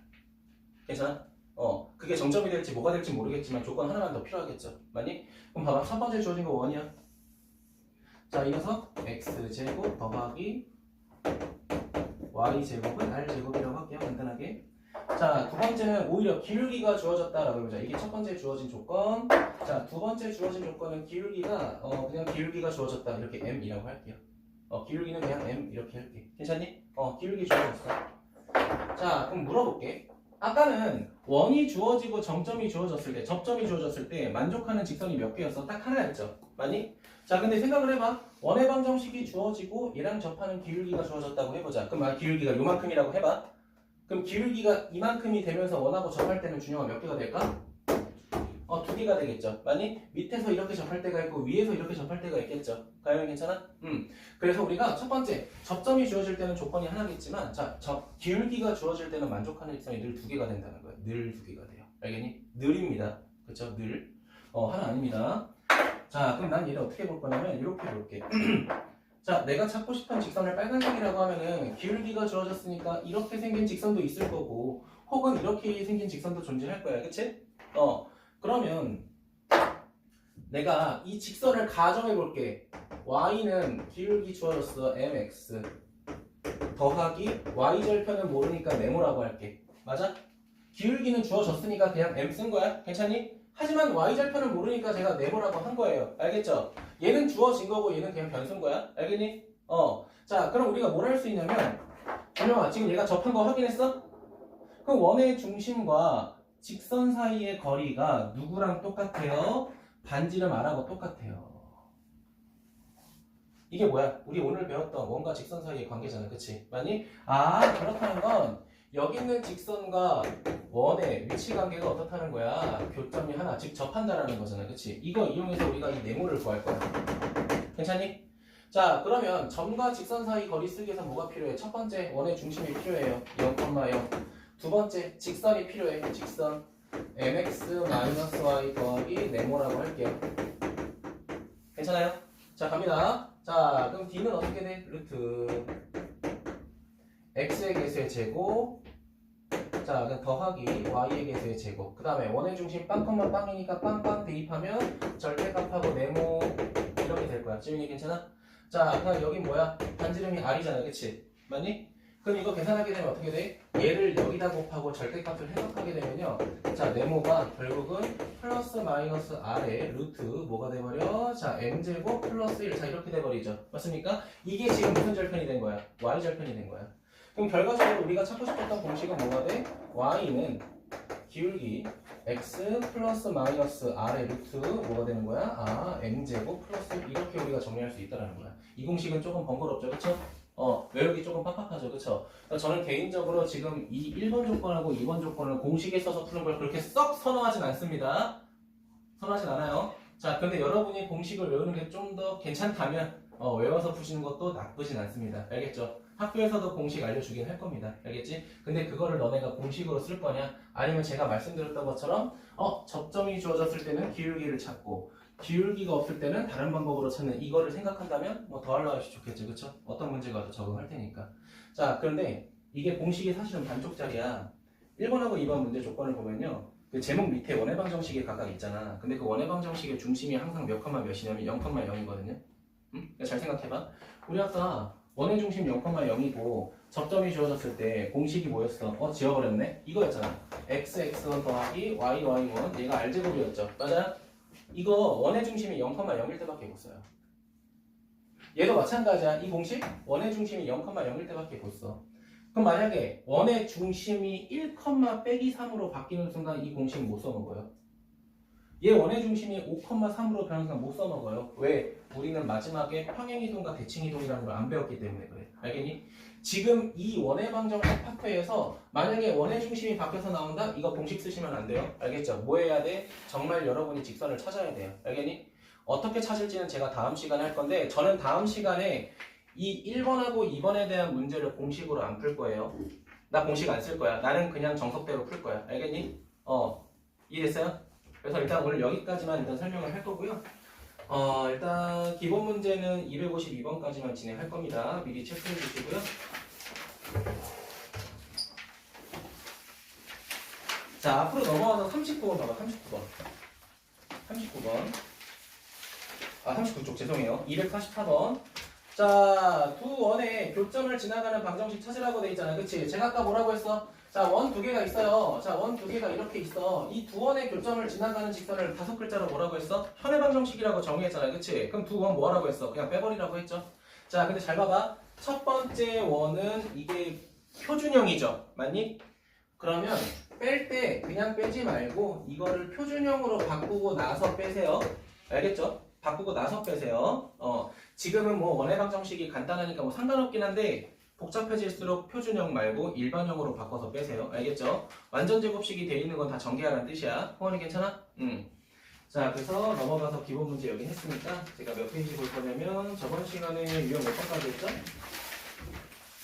괜찮아? 그게 정점이 될지 뭐가 될지 모르겠지만 조건 하나만 더 필요하겠죠. 맞니? 그럼 봐봐. 첫 번째 주어진 거 원이야. 자, 이 녀석 x제곱 더하기 y제곱은 r제곱이라고 할게요. 간단하게. 자, 두 번째는 오히려 기울기가 주어졌다라고 해보자. 이게 첫 번째 주어진 조건. 자, 두 번째 주어진 조건은 기울기가 그냥 기울기가 주어졌다. 이렇게 m이라고 할게요. 기울기는 그냥 m 이렇게 할게. 괜찮니? 기울기 주어졌어. 자, 그럼 물어볼게. 아까는 원이 주어지고 정점이 주어졌을 때, 접점이 주어졌을 때 만족하는 직선이 몇 개였어? 딱 하나였죠. 맞니? 자, 근데 생각을 해봐. 원의 방정식이 주어지고 얘랑 접하는 기울기가 주어졌다고 해보자. 그럼 기울기가 요만큼이라고 해봐. 그럼 기울기가 이만큼이 되면서 원하고 접할 때는 준영아 몇 개가 될까? 두 개가 되겠죠. 맞니? 밑에서 이렇게 접할 때가 있고 위에서 이렇게 접할 때가 있겠죠. 가영이 괜찮아? 그래서 우리가 첫 번째 접점이 주어질 때는 조건이 하나겠지만 자, 기울기가 주어질 때는 만족하는 직선이 늘 두 개가 된다는 거예요. 늘 두 개가 돼요. 알겠니? 늘입니다. 그쵸? 늘. 하나 아닙니다. 자, 그럼 난 얘를 어떻게 볼 거냐면 이렇게 볼게. 자, 내가 찾고 싶은 직선을 빨간색이라고 하면은 기울기가 주어졌으니까 이렇게 생긴 직선도 있을 거고 혹은 이렇게 생긴 직선도 존재할 거야. 그치? 그러면 내가 이 직선을 가정해 볼게. y는 기울기 주어졌어. mx 더하기 y절편은 모르니까 네모라고 할게. 맞아? 기울기는 주어졌으니까 그냥 m 쓴 거야. 괜찮니? 하지만 y절편은 모르니까 제가 네모라고 한 거예요. 알겠죠? 얘는 주어진 거고 얘는 그냥 변수인 거야. 알겠니? 자, 그럼 우리가 뭘 할 수 있냐면 준영아, 지금 얘가 접한 거 확인했어? 그럼 원의 중심과 직선 사이의 거리가 누구랑 똑같아요? 반지름 r하고 똑같아요. 이게 뭐야? 우리 오늘 배웠던 원과 직선 사이의 관계잖아. 그치? 맞니? 그렇다는 건 여기 있는 직선과 원의 위치 관계가 어떻다는 거야? 교점이 하나, 즉 접한다라는 거잖아. 그치? 이거 이용해서 우리가 이 네모를 구할 거야. 괜찮니? 자, 그러면 점과 직선 사이 거리 쓰기에서 뭐가 필요해? 첫 번째, 원의 중심이 필요해요. 0,0. 두 번째, 직선이 필요해. 직선 mx-y 더하기 네모라고 할게요. 괜찮아요? 자, 갑니다. 자, 그럼 d는 어떻게 돼? 루트 x의 개수의 제곱, 자, 그럼 더하기 y의 개수의 제곱. 그 다음에 원의 중심 빵, 빵이니까 빵 대입하면 절대값하고 네모 이렇게 될 거야. 지민이 괜찮아? 자, 그럼 여긴 뭐야? 반지름이 r이잖아. 그치? 맞니? 그럼 이거 계산하게 되면 어떻게 돼? 얘를 여기다 곱하고 절대값을 해석하게 되면요. 자, 네모가 결국은 플러스 마이너스 r의 루트 뭐가 돼버려? 자, m제곱 플러스 1. 자, 이렇게 돼버리죠. 맞습니까? 이게 지금 무슨 절편이 된 거야? y절편이 된 거야. 그럼 결과적으로 우리가 찾고 싶었던 공식은 뭐가 돼? y는 기울기 x 플러스 마이너스 r의 루트 뭐가 되는 거야? m제곱 플러스 1. 이렇게 우리가 정리할 수 있다는 거야. 이 공식은 조금 번거롭죠. 그쵸? 외우기 조금 빡빡하죠. 그쵸? 저는 개인적으로 지금 이 1번 조건하고 2번 조건을 공식에 써서 푸는 걸 그렇게 썩 선호하진 않습니다. 선호하진 않아요. 자, 근데 여러분이 공식을 외우는 게 좀 더 괜찮다면 외워서 푸시는 것도 나쁘진 않습니다. 알겠죠? 학교에서도 공식 알려주긴 할 겁니다. 알겠지? 근데 그거를 너네가 공식으로 쓸 거냐? 아니면 제가 말씀드렸던 것처럼 접점이 주어졌을 때는 기울기를 찾고 기울기가 없을 때는 다른 방법으로 찾는 이거를 생각한다면 뭐 더할 나위 좋겠죠. 그쵸? 어떤 문제가 더 적응할 테니까. 자, 그런데 이게 공식이 사실은 반쪽짜리야. 1번하고 2번 문제 조건을 보면요. 그 제목 밑에 원의 방정식이 각각 있잖아. 근데 그 원의 방정식의 중심이 항상 몇 컴마 몇이냐면 0,0이거든요. 응? 잘 생각해봐. 우리 아까 원의 중심 0,0이고 접점이 주어졌을 때 공식이 뭐였어? 지워버렸네? 이거였잖아. xx1 더하기 yy1 얘가 r제곱이었죠. 맞아요? 이거 원의 중심이 0,0일 때밖에 못 써요. 얘도 마찬가지야. 이 공식 원의 중심이 0,0일 때밖에 못 써. 그럼 만약에 원의 중심이 1, 빼기 3으로 바뀌는 순간 이 공식 못 써먹어요. 얘 원의 중심이 5,3으로 변하는 건 못 써먹어요. 왜? 우리는 마지막에 평행이동과 대칭이동이라는 걸 안 배웠기 때문에 그래. 알겠니? 지금 이 원의 방정 파트에서 만약에 원의 중심이 바뀌어서 나온다? 이거 공식 쓰시면 안 돼요. 알겠죠? 뭐 해야 돼? 정말 여러분이 직선을 찾아야 돼요. 알겠니? 어떻게 찾을지는 제가 다음 시간에 할 건데 저는 다음 시간에 이 1번하고 2번에 대한 문제를 공식으로 안 풀 거예요. 나 공식 안 쓸 거야. 나는 그냥 정석대로 풀 거야. 알겠니? 이해됐어요? 그래서 일단 오늘 여기까지만 일단 설명을 할 거고요. 일단 기본 문제는 252번까지만 진행할 겁니다. 미리 체크해 주시고요. 자, 앞으로 넘어가서 39번 봐봐. 39번. 39번. 39쪽 죄송해요. 244번. 자, 두 원의 교점을 지나가는 방정식 찾으라고 돼 있잖아. 그치? 제가 아까 뭐라고 했어? 자, 원 두 개가 있어요. 자, 원 두 개가 이렇게 있어. 이 두 원의 교점을 지나가는 직선을 5글자로 뭐라고 했어? 현의 방정식이라고 정의했잖아. 그치? 그럼 두 원 뭐라고 했어? 그냥 빼버리라고 했죠. 자, 근데 잘 봐봐. 첫 번째 원은 이게 표준형이죠. 맞니? 그러면 뺄 때 그냥 빼지 말고 이거를 표준형으로 바꾸고 나서 빼세요. 알겠죠? 바꾸고 나서 빼세요. 지금은 뭐 원의 방정식이 간단하니까 뭐 상관없긴 한데 복잡해질수록 표준형 말고 일반형으로 바꿔서 빼세요. 알겠죠? 완전 제곱식이 돼 있는 건 다 전개하라는 뜻이야. 호원이 괜찮아? 자, 그래서 넘어가서 기본 문제 여기 했으니까 제가 몇 페이지 볼 거냐면 저번 시간에 유형 몇 번까지 했죠?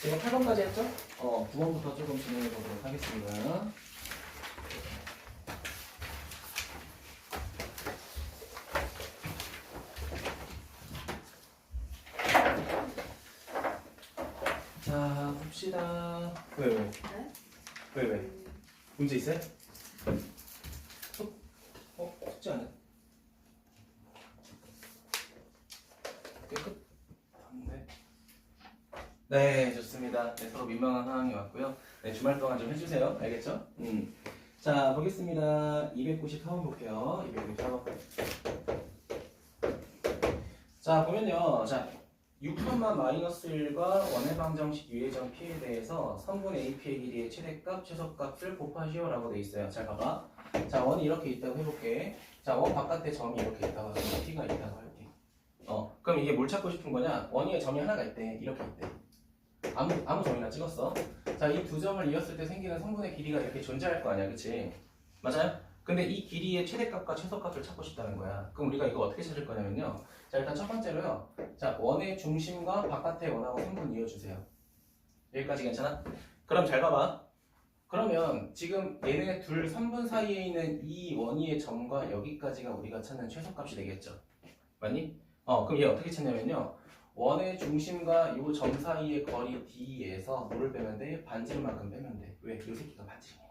제가 8번까지 했죠? 9번부터 조금 진행해 보도록 하겠습니다. 자, 봅시다. 왜? 네? 왜? 문제 있어요? 숙제 안 해? 깨끗? 네, 좋습니다. 네, 서로 민망한 상황이 왔고요. 네, 주말 동안 좀 해주세요. 알겠죠? 자, 보겠습니다. 294번 볼게요. 294번. 자, 보면요. 자, 6,-1과 원의 방정식 유해점 P에 대해서 선분 AP의 길이의 최대값, 최소값을 곱하시오 라고 돼 있어요. 잘 봐봐. 자, 원이 이렇게 있다고 해볼게. 자, 원 바깥에 점이 이렇게 있다고 하고 P가 있다고 할게. 그럼 이게 뭘 찾고 싶은 거냐? 원위에 점이 하나가 있대. 이렇게 있대. 아무 점이나 찍었어. 자, 이 두 점을 이었을 때 생기는 성분의 길이가 이렇게 존재할 거 아니야, 그치? 맞아요? 근데 이 길이의 최대값과 최소값을 찾고 싶다는 거야. 그럼 우리가 이거 어떻게 찾을 거냐면요. 자, 일단 첫 번째로요. 자, 원의 중심과 바깥의 원하고 성분 이어주세요. 여기까지 괜찮아? 그럼 잘 봐봐. 그러면 지금 얘네 둘 선분 사이에 있는 이 원위의 점과 여기까지가 우리가 찾는 최소값이 되겠죠. 맞니? 그럼 얘 어떻게 찾냐면요. 원의 중심과 이 점 사이의 거리 D에서 뭐를 빼면 돼? 반지름만큼 빼면 돼. 왜? 이 새끼가 반지름이니까.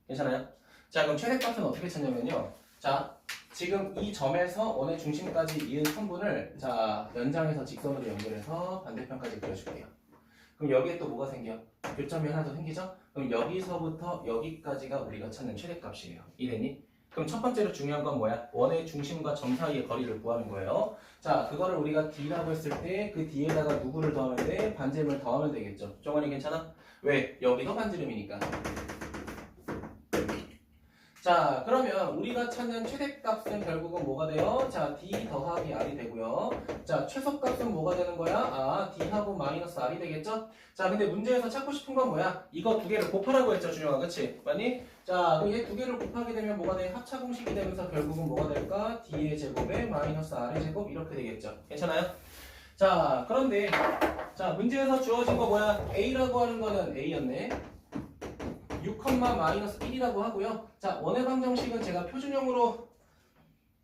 괜찮아요? 자, 그럼 최대값은 어떻게 찾냐면요. 자, 지금 이 점에서 원의 중심까지 이은 선분을 자, 연장해서 직선으로 연결해서 반대편까지 그려줄게요. 그럼 여기에 또 뭐가 생겨? 교점이 하나 더 생기죠? 그럼 여기서부터 여기까지가 우리가 찾는 최대값이에요. 이해됐니? 그럼 첫 번째로 중요한 건 뭐야? 원의 중심과 점 사이의 거리를 구하는 거예요. 자, 그거를 우리가 D라고 했을 때 그 D에다가 누구를 더하면 돼? 반지름을 더하면 되겠죠. 정원이 괜찮아? 왜? 여기도 반지름이니까. 자, 그러면 우리가 찾는 최대값은 결국은 뭐가 돼요? 자, D 더하기 R이 되고요. 자, 최소값은 뭐가 되는 거야? D하고 마이너스 R이 되겠죠? 자, 근데 문제에서 찾고 싶은 건 뭐야? 이거 두 개를 곱하라고 했죠, 준영아. 그치? 맞니? 자, 얘 두 개를 곱하게 되면 뭐가 돼? 합차 공식이 되면서 결국은 뭐가 될까? D의 제곱에 마이너스 R의 제곱 이렇게 되겠죠. 괜찮아요? 자, 그런데 자, 문제에서 주어진 거 뭐야? A라고 하는 거는 A였네. 6,-1이라고 하고요. 자, 원의 방정식은 제가 표준형으로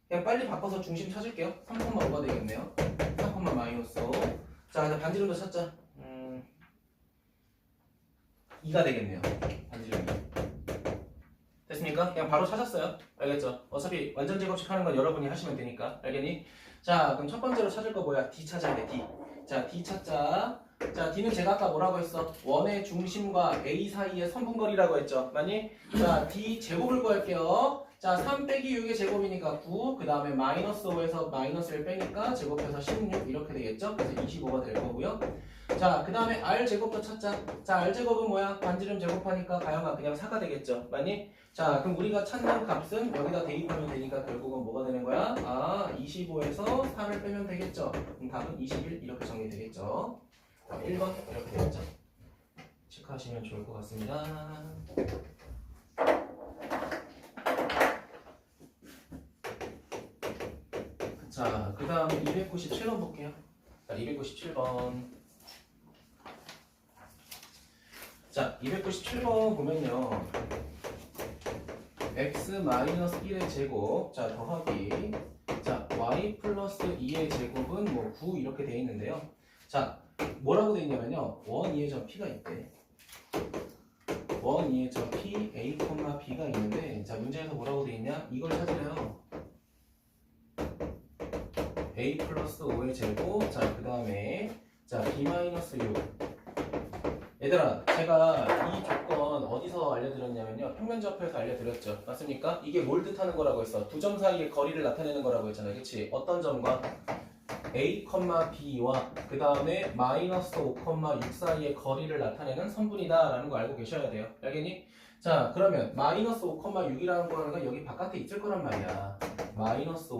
그냥 빨리 바꿔서 중심 찾을게요. 3,5가 되겠네요. 3,-5. 자, 이제 반지름도 찾자. 2가 되겠네요. 반지름이. 됐습니까? 그냥 바로 찾았어요. 알겠죠? 어차피 완전 제곱식 하는 건 여러분이 하시면 되니까. 알겠니? 자, 그럼 첫 번째로 찾을 거 뭐야? D 찾아야 돼, D. 자, D 찾자. 자, D는 제가 아까 뭐라고 했어? 원의 중심과 A 사이의 선분거리라고 했죠. 맞니? 자, D 제곱을 구할게요. 자, 3 빼기 6의 제곱이니까 9, 그 다음에 마이너스 5에서 마이너스 1 빼니까 제곱해서 16 이렇게 되겠죠? 그래서 25가 될 거고요. 자, 그 다음에 r제곱도 찾자. 자, r제곱은 뭐야? 반지름 제곱하니까 가영아 그냥 4가 되겠죠? 맞니? 자, 그럼 우리가 찾는 값은 여기다 대입하면 되니까 결국은 뭐가 되는 거야? 아, 25에서 4를 빼면 되겠죠? 그럼 답은 21 이렇게 정리되겠죠? 1번 이렇게 되겠죠? 체크하시면 좋을 것 같습니다. 자, 그 다음에 297번 볼게요. 자, 297번. 자, 297번 보면요. x-1의 제곱, 자, 더하기, 자, y 플러스 2의 제곱은 뭐 9 이렇게 돼 있는데요. 자, 뭐라고 돼 있냐면요. 원 2의 점 p가 있대. 원 2의 점 p, a, b가 있는데, 자, 문제에서 뭐라고 돼 있냐? 이걸 찾으래요. a 플러스 5의 제곱, 자, 그 다음에, 자, b 마이너스 6. 얘들아, 제가 이 조건 어디서 알려드렸냐면요. 평면좌표에서 알려드렸죠. 맞습니까? 이게 뭘 뜻하는 거라고 했어? 두 점 사이의 거리를 나타내는 거라고 했잖아요. 그치? 어떤 점과? a, b와 그 다음에 마이너스 5, 6 사이의 거리를 나타내는 선분이다 라는 거 알고 계셔야 돼요. 알겠니? 자, 그러면 마이너스 5, 6이라는 거는 여기 바깥에 있을 거란 말이야. 마이너스 5,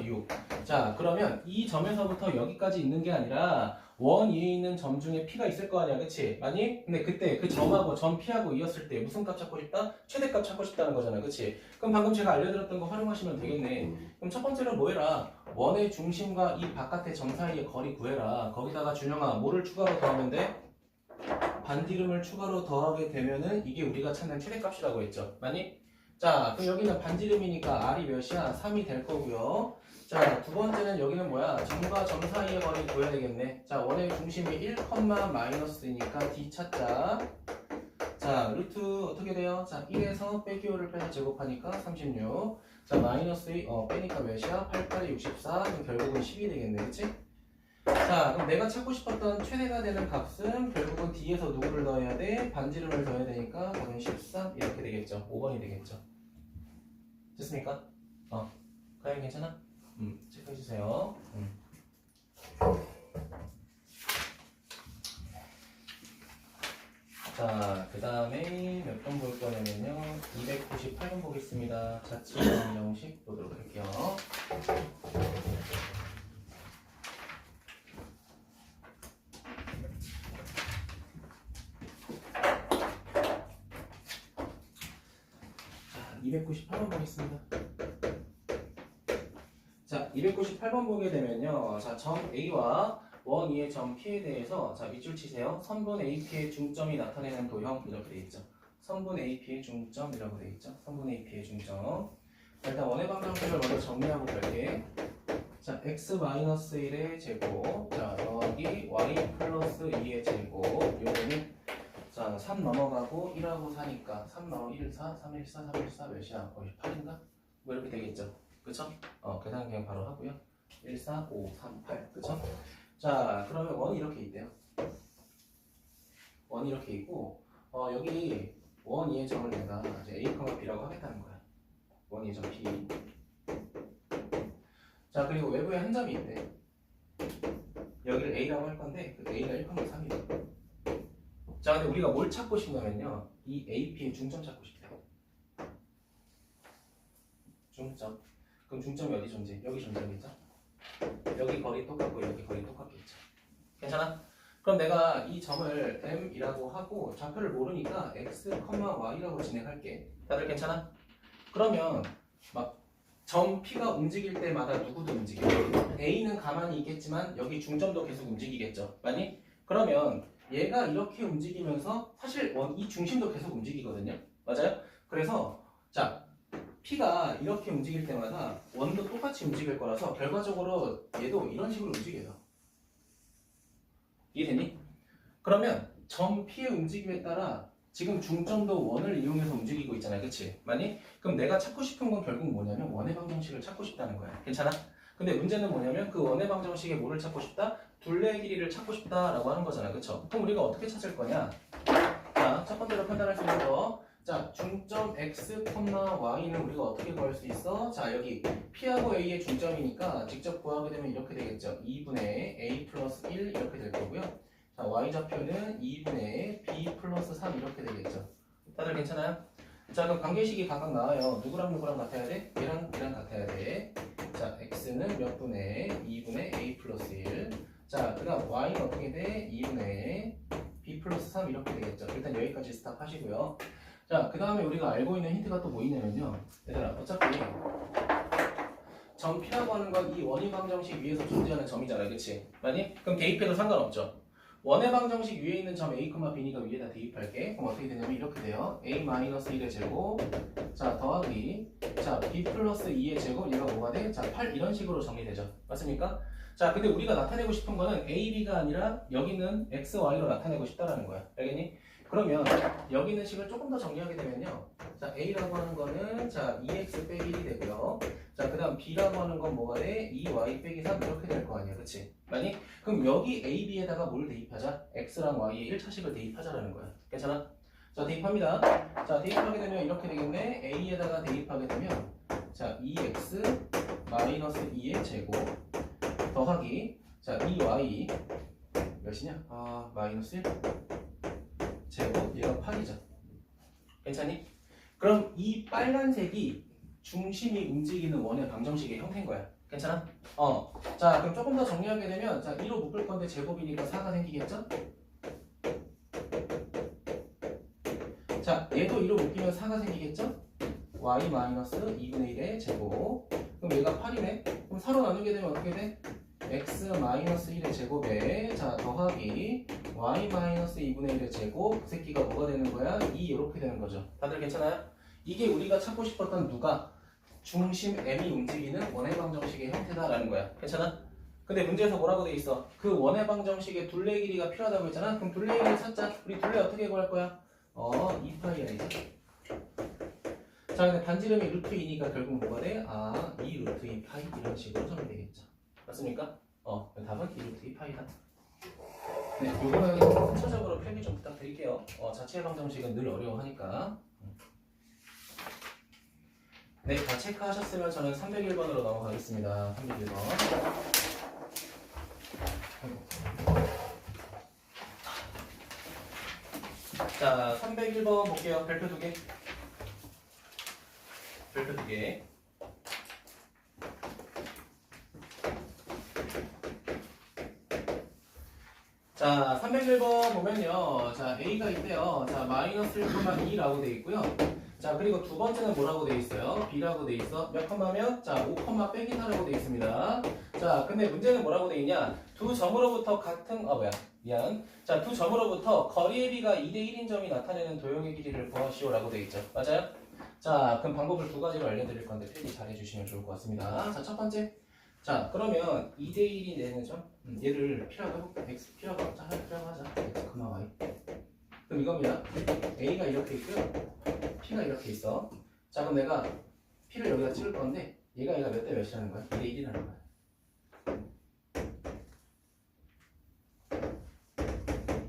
6. 자, 그러면 이 점에서부터 여기까지 있는 게 아니라 원 위에 있는 점 중에 p가 있을 거 아니야, 그치? 맞니? 근데 그때 그 점하고 점 p하고 이었을 때 무슨 값 찾고 싶다? 최대값 찾고 싶다는 거잖아, 그치? 그럼 방금 제가 알려드렸던 거 활용하시면 되겠네. 그럼 첫 번째로 뭐 해라? 원의 중심과 이 바깥의 점 사이의 거리 구해라. 거기다가 준영아, 뭐를 추가로 더하면 돼? 반지름을 추가로 더하게 되면은 이게 우리가 찾는 최대값이라고 했죠. 맞니? 자, 그럼 여기는 반지름이니까 r이 몇이야? 3이 될 거고요. 자, 두 번째는 여기는 뭐야? 점과 점 사이의 거리 구해야 되겠네. 자, 원의 중심이 1, 마이너스니까 d 찾자. 자, 루트 어떻게 돼요? 자, 1에서 빼기 5를 빼서 제곱하니까 36. 자, 마이너스 2, 빼니까 몇이야? 8, 8에 64. 그럼 결국은 10이 되겠네. 그치? 자, 그럼 내가 찾고 싶었던 최대가 되는 값은 결국은 D에서 누구를 넣어야 돼? 반지름을 넣어야 되니까 답은 13 이렇게 되겠죠. 5번이 되겠죠. 됐습니까? 가영 괜찮아? 체크해주세요. 자, 그 다음에 몇 번 볼 거냐면요. 298번 보겠습니다. 자취 방정식 보도록 할게요. 자, 298번 보겠습니다. 자, 298번 보게 되면요. 자, 점 A와 원 2의 점 P에 대해서 자, 밑줄 치세요. 선분 AP의 중점이 나타내는 도형 이렇게 되어 있죠. 선분 AP의 중점이라고 되어 있죠. 선분 AP의 중점. 자, 일단 원의 방정식을 먼저 정리하고 갈게. 자, x-1의 제곱. 자, 여기 y 플러스 2의 제곱. 요거는 자, 3 넘어가고 1하고 4니까 3 넘어 1, 4, 3, 1, 4, 3, 1, 4 몇이야? 거의 8인가? 뭐 이렇게 되겠죠. 그쵸? 계산 그냥 바로 하고요. 1, 4, 5, 3, 8. 그쵸? 자, 그러면 원이 이렇게 있대요. 원이 이렇게 있고, 여기 원 2의 점을 내가 이제 A, B라고 하겠다는 거야. 원 2의 점 B. 자, 그리고 외부에 한 점이 있대. 여기를 A라고 할 건데, 그 A가 1,3이다. 자, 근데 우리가 뭘 찾고 싶냐면요. 이 AP의 중점 찾고 싶다. 중점. 그럼 중점이 어디 존재? 여기 존재하겠죠? 여기 거리 똑같고 여기 거리 똑같겠죠. 괜찮아? 그럼 내가 이 점을 M이라고 하고 좌표를 모르니까 X, Y라고 진행할게. 다들 괜찮아? 그러면 막 점 P가 움직일 때마다 누구도 움직여. A는 가만히 있겠지만 여기 중점도 계속 움직이겠죠. 맞니? 그러면 얘가 이렇게 움직이면서 사실 이 중심도 계속 움직이거든요. 맞아요? 그래서 자, P가 이렇게 움직일 때마다 원도 똑같이 움직일 거라서 결과적으로 얘도 이런 식으로 움직여요. 이해되니? 그러면 점 P의 움직임에 따라 지금 중점도 원을 이용해서 움직이고 있잖아요. 그치? 맞니? 그럼 내가 찾고 싶은 건 결국 뭐냐면 원의 방정식을 찾고 싶다는 거야. 괜찮아? 근데 문제는 뭐냐면 그 원의 방정식에 뭐를 찾고 싶다? 둘레의 길이를 찾고 싶다라고 하는 거잖아. 그쵸? 그럼 우리가 어떻게 찾을 거냐? 자, 첫 번째로 판단할 수 있는 거. 자, 중점 x, y는 우리가 어떻게 구할 수 있어? 자, 여기 p하고 a의 중점이니까 직접 구하게 되면 이렇게 되겠죠. 2분의 a 플러스 1 이렇게 될 거고요. 자, y좌표는 2분의 b 플러스 3 이렇게 되겠죠. 다들 괜찮아요? 자, 그럼 관계식이 각각 나와요. 누구랑 누구랑 같아야 돼? 얘랑 얘랑 같아야 돼. 자, x는 몇 분의 2분의 a 플러스 1. 자, 그 다음 y는 어떻게 돼? 2분의 b 플러스 3 이렇게 되겠죠. 일단 여기까지 스탑 하시고요. 자, 그 다음에 우리가 알고 있는 힌트가 또 뭐 있냐면요. 얘들아, 어차피 점 P라고 하는 건 이 원의 방정식 위에서 존재하는 점이잖아요. 그치? 아니? 그럼 대입해도 상관없죠. 원의 방정식 위에 있는 점 A, B니까 위에다 대입할게. 그럼 어떻게 되냐면 이렇게 돼요. A-1의 제곱, 자, 더하기, 자, B 플러스 2의 제곱, 얘가 뭐가 돼? 자, 8 이런 식으로 정리되죠. 맞습니까? 자, 근데 우리가 나타내고 싶은 거는 A, B가 아니라 여기 있는 X, Y로 나타내고 싶다라는 거야. 알겠니? 그러면 여기 있는 식을 조금 더 정리하게 되면요. 자, A라고 하는 거는 자, 2X 빼기 1이 되고요. 자, 그 다음 B라고 하는 건 뭐가 돼? 2Y 빼기 3 이렇게 될 거 아니야. 그치? 아니? 그럼 여기 A, B에다가 뭘 대입하자? X랑 Y의 1차식을 대입하자라는 거야. 괜찮아? 자, 대입합니다. 자, 대입하게 되면 이렇게 되겠네. A에다가 대입하게 되면 자, 2X 마이너스 2의 제곱 더하기 자, 2Y 몇이냐? 아, 마이너스 1 제곱 얘가 8이죠. 괜찮니? 그럼 이 빨간색이 중심이 움직이는 원의 방정식의 형태인 거야. 괜찮아? 자, 그럼 조금 더 정리하게 되면 자, 2로 묶을 건데 제곱이니까 4가 생기겠죠? 자, 얘도 2로 묶이면 4가 생기겠죠? y-2분의 1의 제곱. 그럼 얘가 8이네? 그럼 4로 나누게 되면 어떻게 돼? x-1의 제곱에 자, 더하기 y-2분의 1의 제곱. 그 새끼가 뭐가 되는 거야? 2 이렇게 되는 거죠. 다들 괜찮아요? 이게 우리가 찾고 싶었던 누가? 중심 m이 움직이는 원의 방정식의 형태다라는 거야. 괜찮아? 근데 문제에서 뭐라고 돼 있어? 그 원의 방정식의 둘레 길이가 필요하다고 했잖아? 그럼 둘레 길이 찾자. 우리 둘레 어떻게 구할 거야? 2파이야 이제. 자, 근데 반지름이 루트 2니까 결국 뭐가 돼? 2 루트 2 파이 이런 식으로 정리되겠죠. 맞습니까? 답은 2 루트 2 파이다. 네, 요거는 선차적으로 필기 좀 부탁드릴게요. 자체 방정식은 늘 어려워하니까. 네, 다 체크하셨으면 저는 301번으로 넘어가겠습니다. 301번. 자, 301번 볼게요. 별표 2개. 별표 2개. 자, 301번 보면요. 자, A가 있대요. 자, 마이너스 1,2라고 돼 있고요. 자, 그리고 두 번째는 뭐라고 돼 있어요? B라고 돼 있어. 몇 컴마면? 자, 5 컴마 빼기 4라고 돼 있습니다. 자, 근데 문제는 뭐라고 돼 있냐? 두 점으로부터 같은, 미안. 자, 두 점으로부터 거리의 비가 2대 1인 점이 나타내는 도형의 길이를 구하시오라고 돼 있죠. 맞아요? 자, 그럼 방법을 두 가지로 알려드릴 건데 필기 잘 해주시면 좋을 것 같습니다. 자, 첫 번째. 자, 그러면 2대 1이 되는 점? 얘를 P라고 해볼까? X P라고 하자. X, Y. 그럼 이겁니다. A가 이렇게 있고요. P가 이렇게 있어. 자, 그럼 내가 P를 여기다 찍을 건데 얘가 몇 대 몇이라는 거야? 2대 1이라는 거야.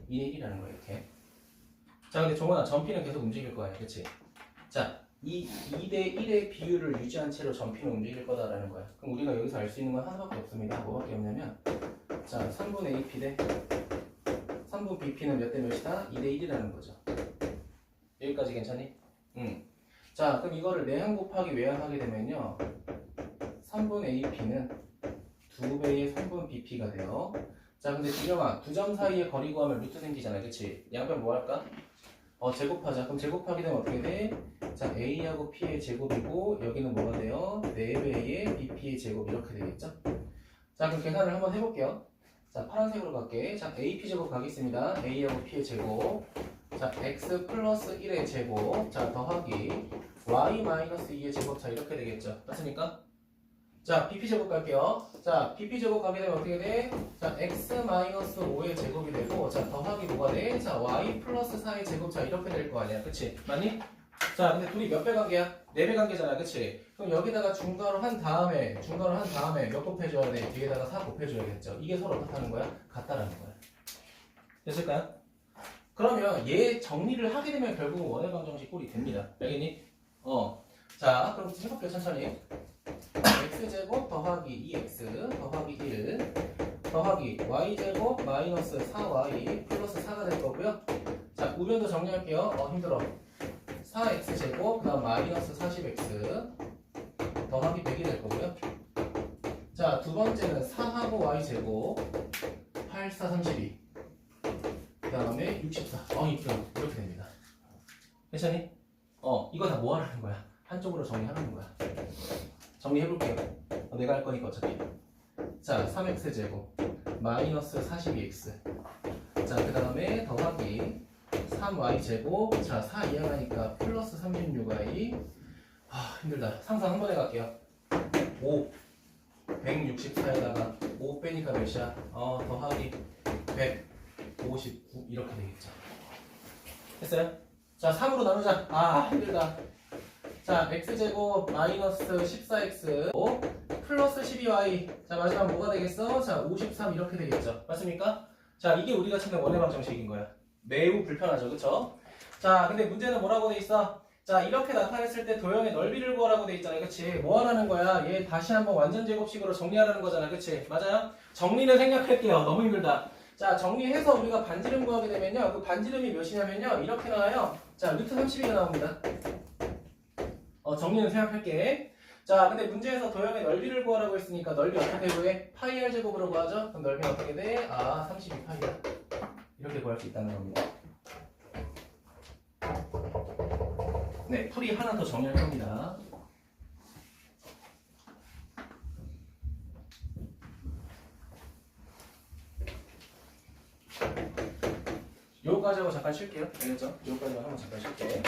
2대 1이라는 거야, 이렇게. 자, 근데 종원아, 점P는 계속 움직일 거야, 그치? 자, 이 2대 1의 비율을 유지한 채로 점P는 움직일 거다라는 거야. 그럼 우리가 여기서 알 수 있는 건 하나밖에 없습니다. 뭐밖에 없냐면 자, 3분의 AP 대 3분 BP는 몇 대 몇이다? 2대 1이라는 거죠. 여기까지 괜찮니? 자, 그럼 이거를 내항 곱하기 외항하게 되면요 3분 AP는 2배의 3분 BP가 돼요. 자, 근데 준영아, 두 점 사이의 거리 구하면 루트 생기잖아, 그치? 양변 뭐 할까? 제곱하자. 그럼 제곱하게 되면 어떻게 돼? 자, A하고 P의 제곱이고 여기는 뭐가 돼요? 4배의 BP의 제곱 이렇게 되겠죠? 자, 그럼 계산을 한번 해볼게요. 자, 파란색으로 갈게. 자, AP 제곱 가겠습니다. A하고 P의 제곱. 자, X 플러스 1의 제곱. 자, 더하기 Y 마이너스 2의 제곱. 자, 이렇게 되겠죠? 맞습니까? 자, BP 제곱 갈게요. 자, BP 제곱 가게 되면 어떻게 돼? 자, X 마이너스 5의 제곱이 되고, 자, 더하기 뭐가 돼? 자, Y 플러스 4의 제곱. 자, 이렇게 될 거 아니야. 그치? 맞니? 자, 근데 둘이 몇 배 관계야? 4배 관계잖아. 그치? 그럼 여기다가 중괄호 한 다음에 몇 곱해줘야 돼? 뒤에다가 4 곱해줘야겠죠? 이게 서로 어떻다는 거야? 같다라는 거야. 됐을까요? 그러면 얘 정리를 하게 되면 결국은 원의 방정식 꼴이 됩니다. 알겠니? 자, 그럼 해볼게요, 천천히. x제곱 더하기 2x 더하기 1 더하기 y제곱 마이너스 4y 플러스 4가 될 거고요. 자, 우변도 정리할게요. 힘들어. 4x제곱 그다음 마이너스 40x 더하기 100이 될 거고요. 자, 두 번째는 4하고 y제곱 8, 4, 32 그 다음에 64 이렇게 됩니다. 괜찮니? 이거 다 뭐 하라는 거야? 한쪽으로 정리하라는 거야. 정리해볼게요. 내가 할 거니까 어차피. 자, 3x제곱 마이너스 42x 자, 그 다음에 더하기 3y제곱 자, 4 이항하니까 플러스 36y 힘들다. 상상 한 번에 갈게요. 5 164에다가 5 빼니까 몇이야? 더하기 159 이렇게 되겠죠. 됐어요? 자, 3으로 나누자. 힘들다. 자, x제곱 마이너스 14x 플러스 12y 자, 마지막 뭐가 되겠어? 자, 53 이렇게 되겠죠. 맞습니까? 자, 이게 우리가 찾는 원의 방정식인 거야. 매우 불편하죠. 그쵸? 자, 근데 문제는 뭐라고 돼 있어? 자, 이렇게 나타냈을 때 도형의 넓이를 구하라고 돼 있잖아요. 그치? 뭐 하라는 거야? 얘 다시 한번 완전 제곱식으로 정리하라는 거잖아. 그치? 맞아요? 정리는 생략할게요. 너무 힘들다. 자, 정리해서 우리가 반지름 구하게 되면요. 그 반지름이 몇이냐면요. 이렇게 나와요. 자, 루트 32가 나옵니다. 정리는 생략할게. 자, 근데 문제에서 도형의 넓이를 구하라고 했으니까 넓이 어떻게 구해? 파이 r 제곱으로 구하죠? 그럼 넓이는 어떻게 돼? 32파이다. 이렇게 구할 수 있다는 겁니다. 네, 풀이 하나 더 정리할 겁니다. 요거까지 하고 잠깐 쉴게요. 알겠죠? 요거까지 하고 잠깐 쉴게.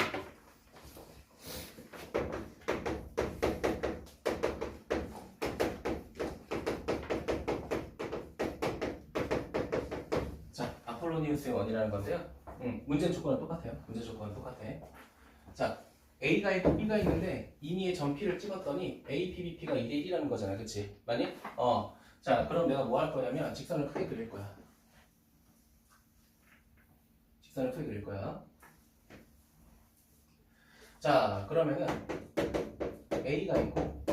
자, 아폴로니우스의 원이라는 건데요. 문제 조건은 똑같아요. 문제 조건은 똑같아. 자, A가 있고 B가 있는데 이니의 전피를 찍었더니 A, P, B, P가 2대 1이라는 거잖아. 그치? 맞니? 자, 그럼 내가 뭐 할 거냐면 직선을 크게 그릴 거야. 직선을 크게 그릴 거야. 자, 그러면은 A가 있고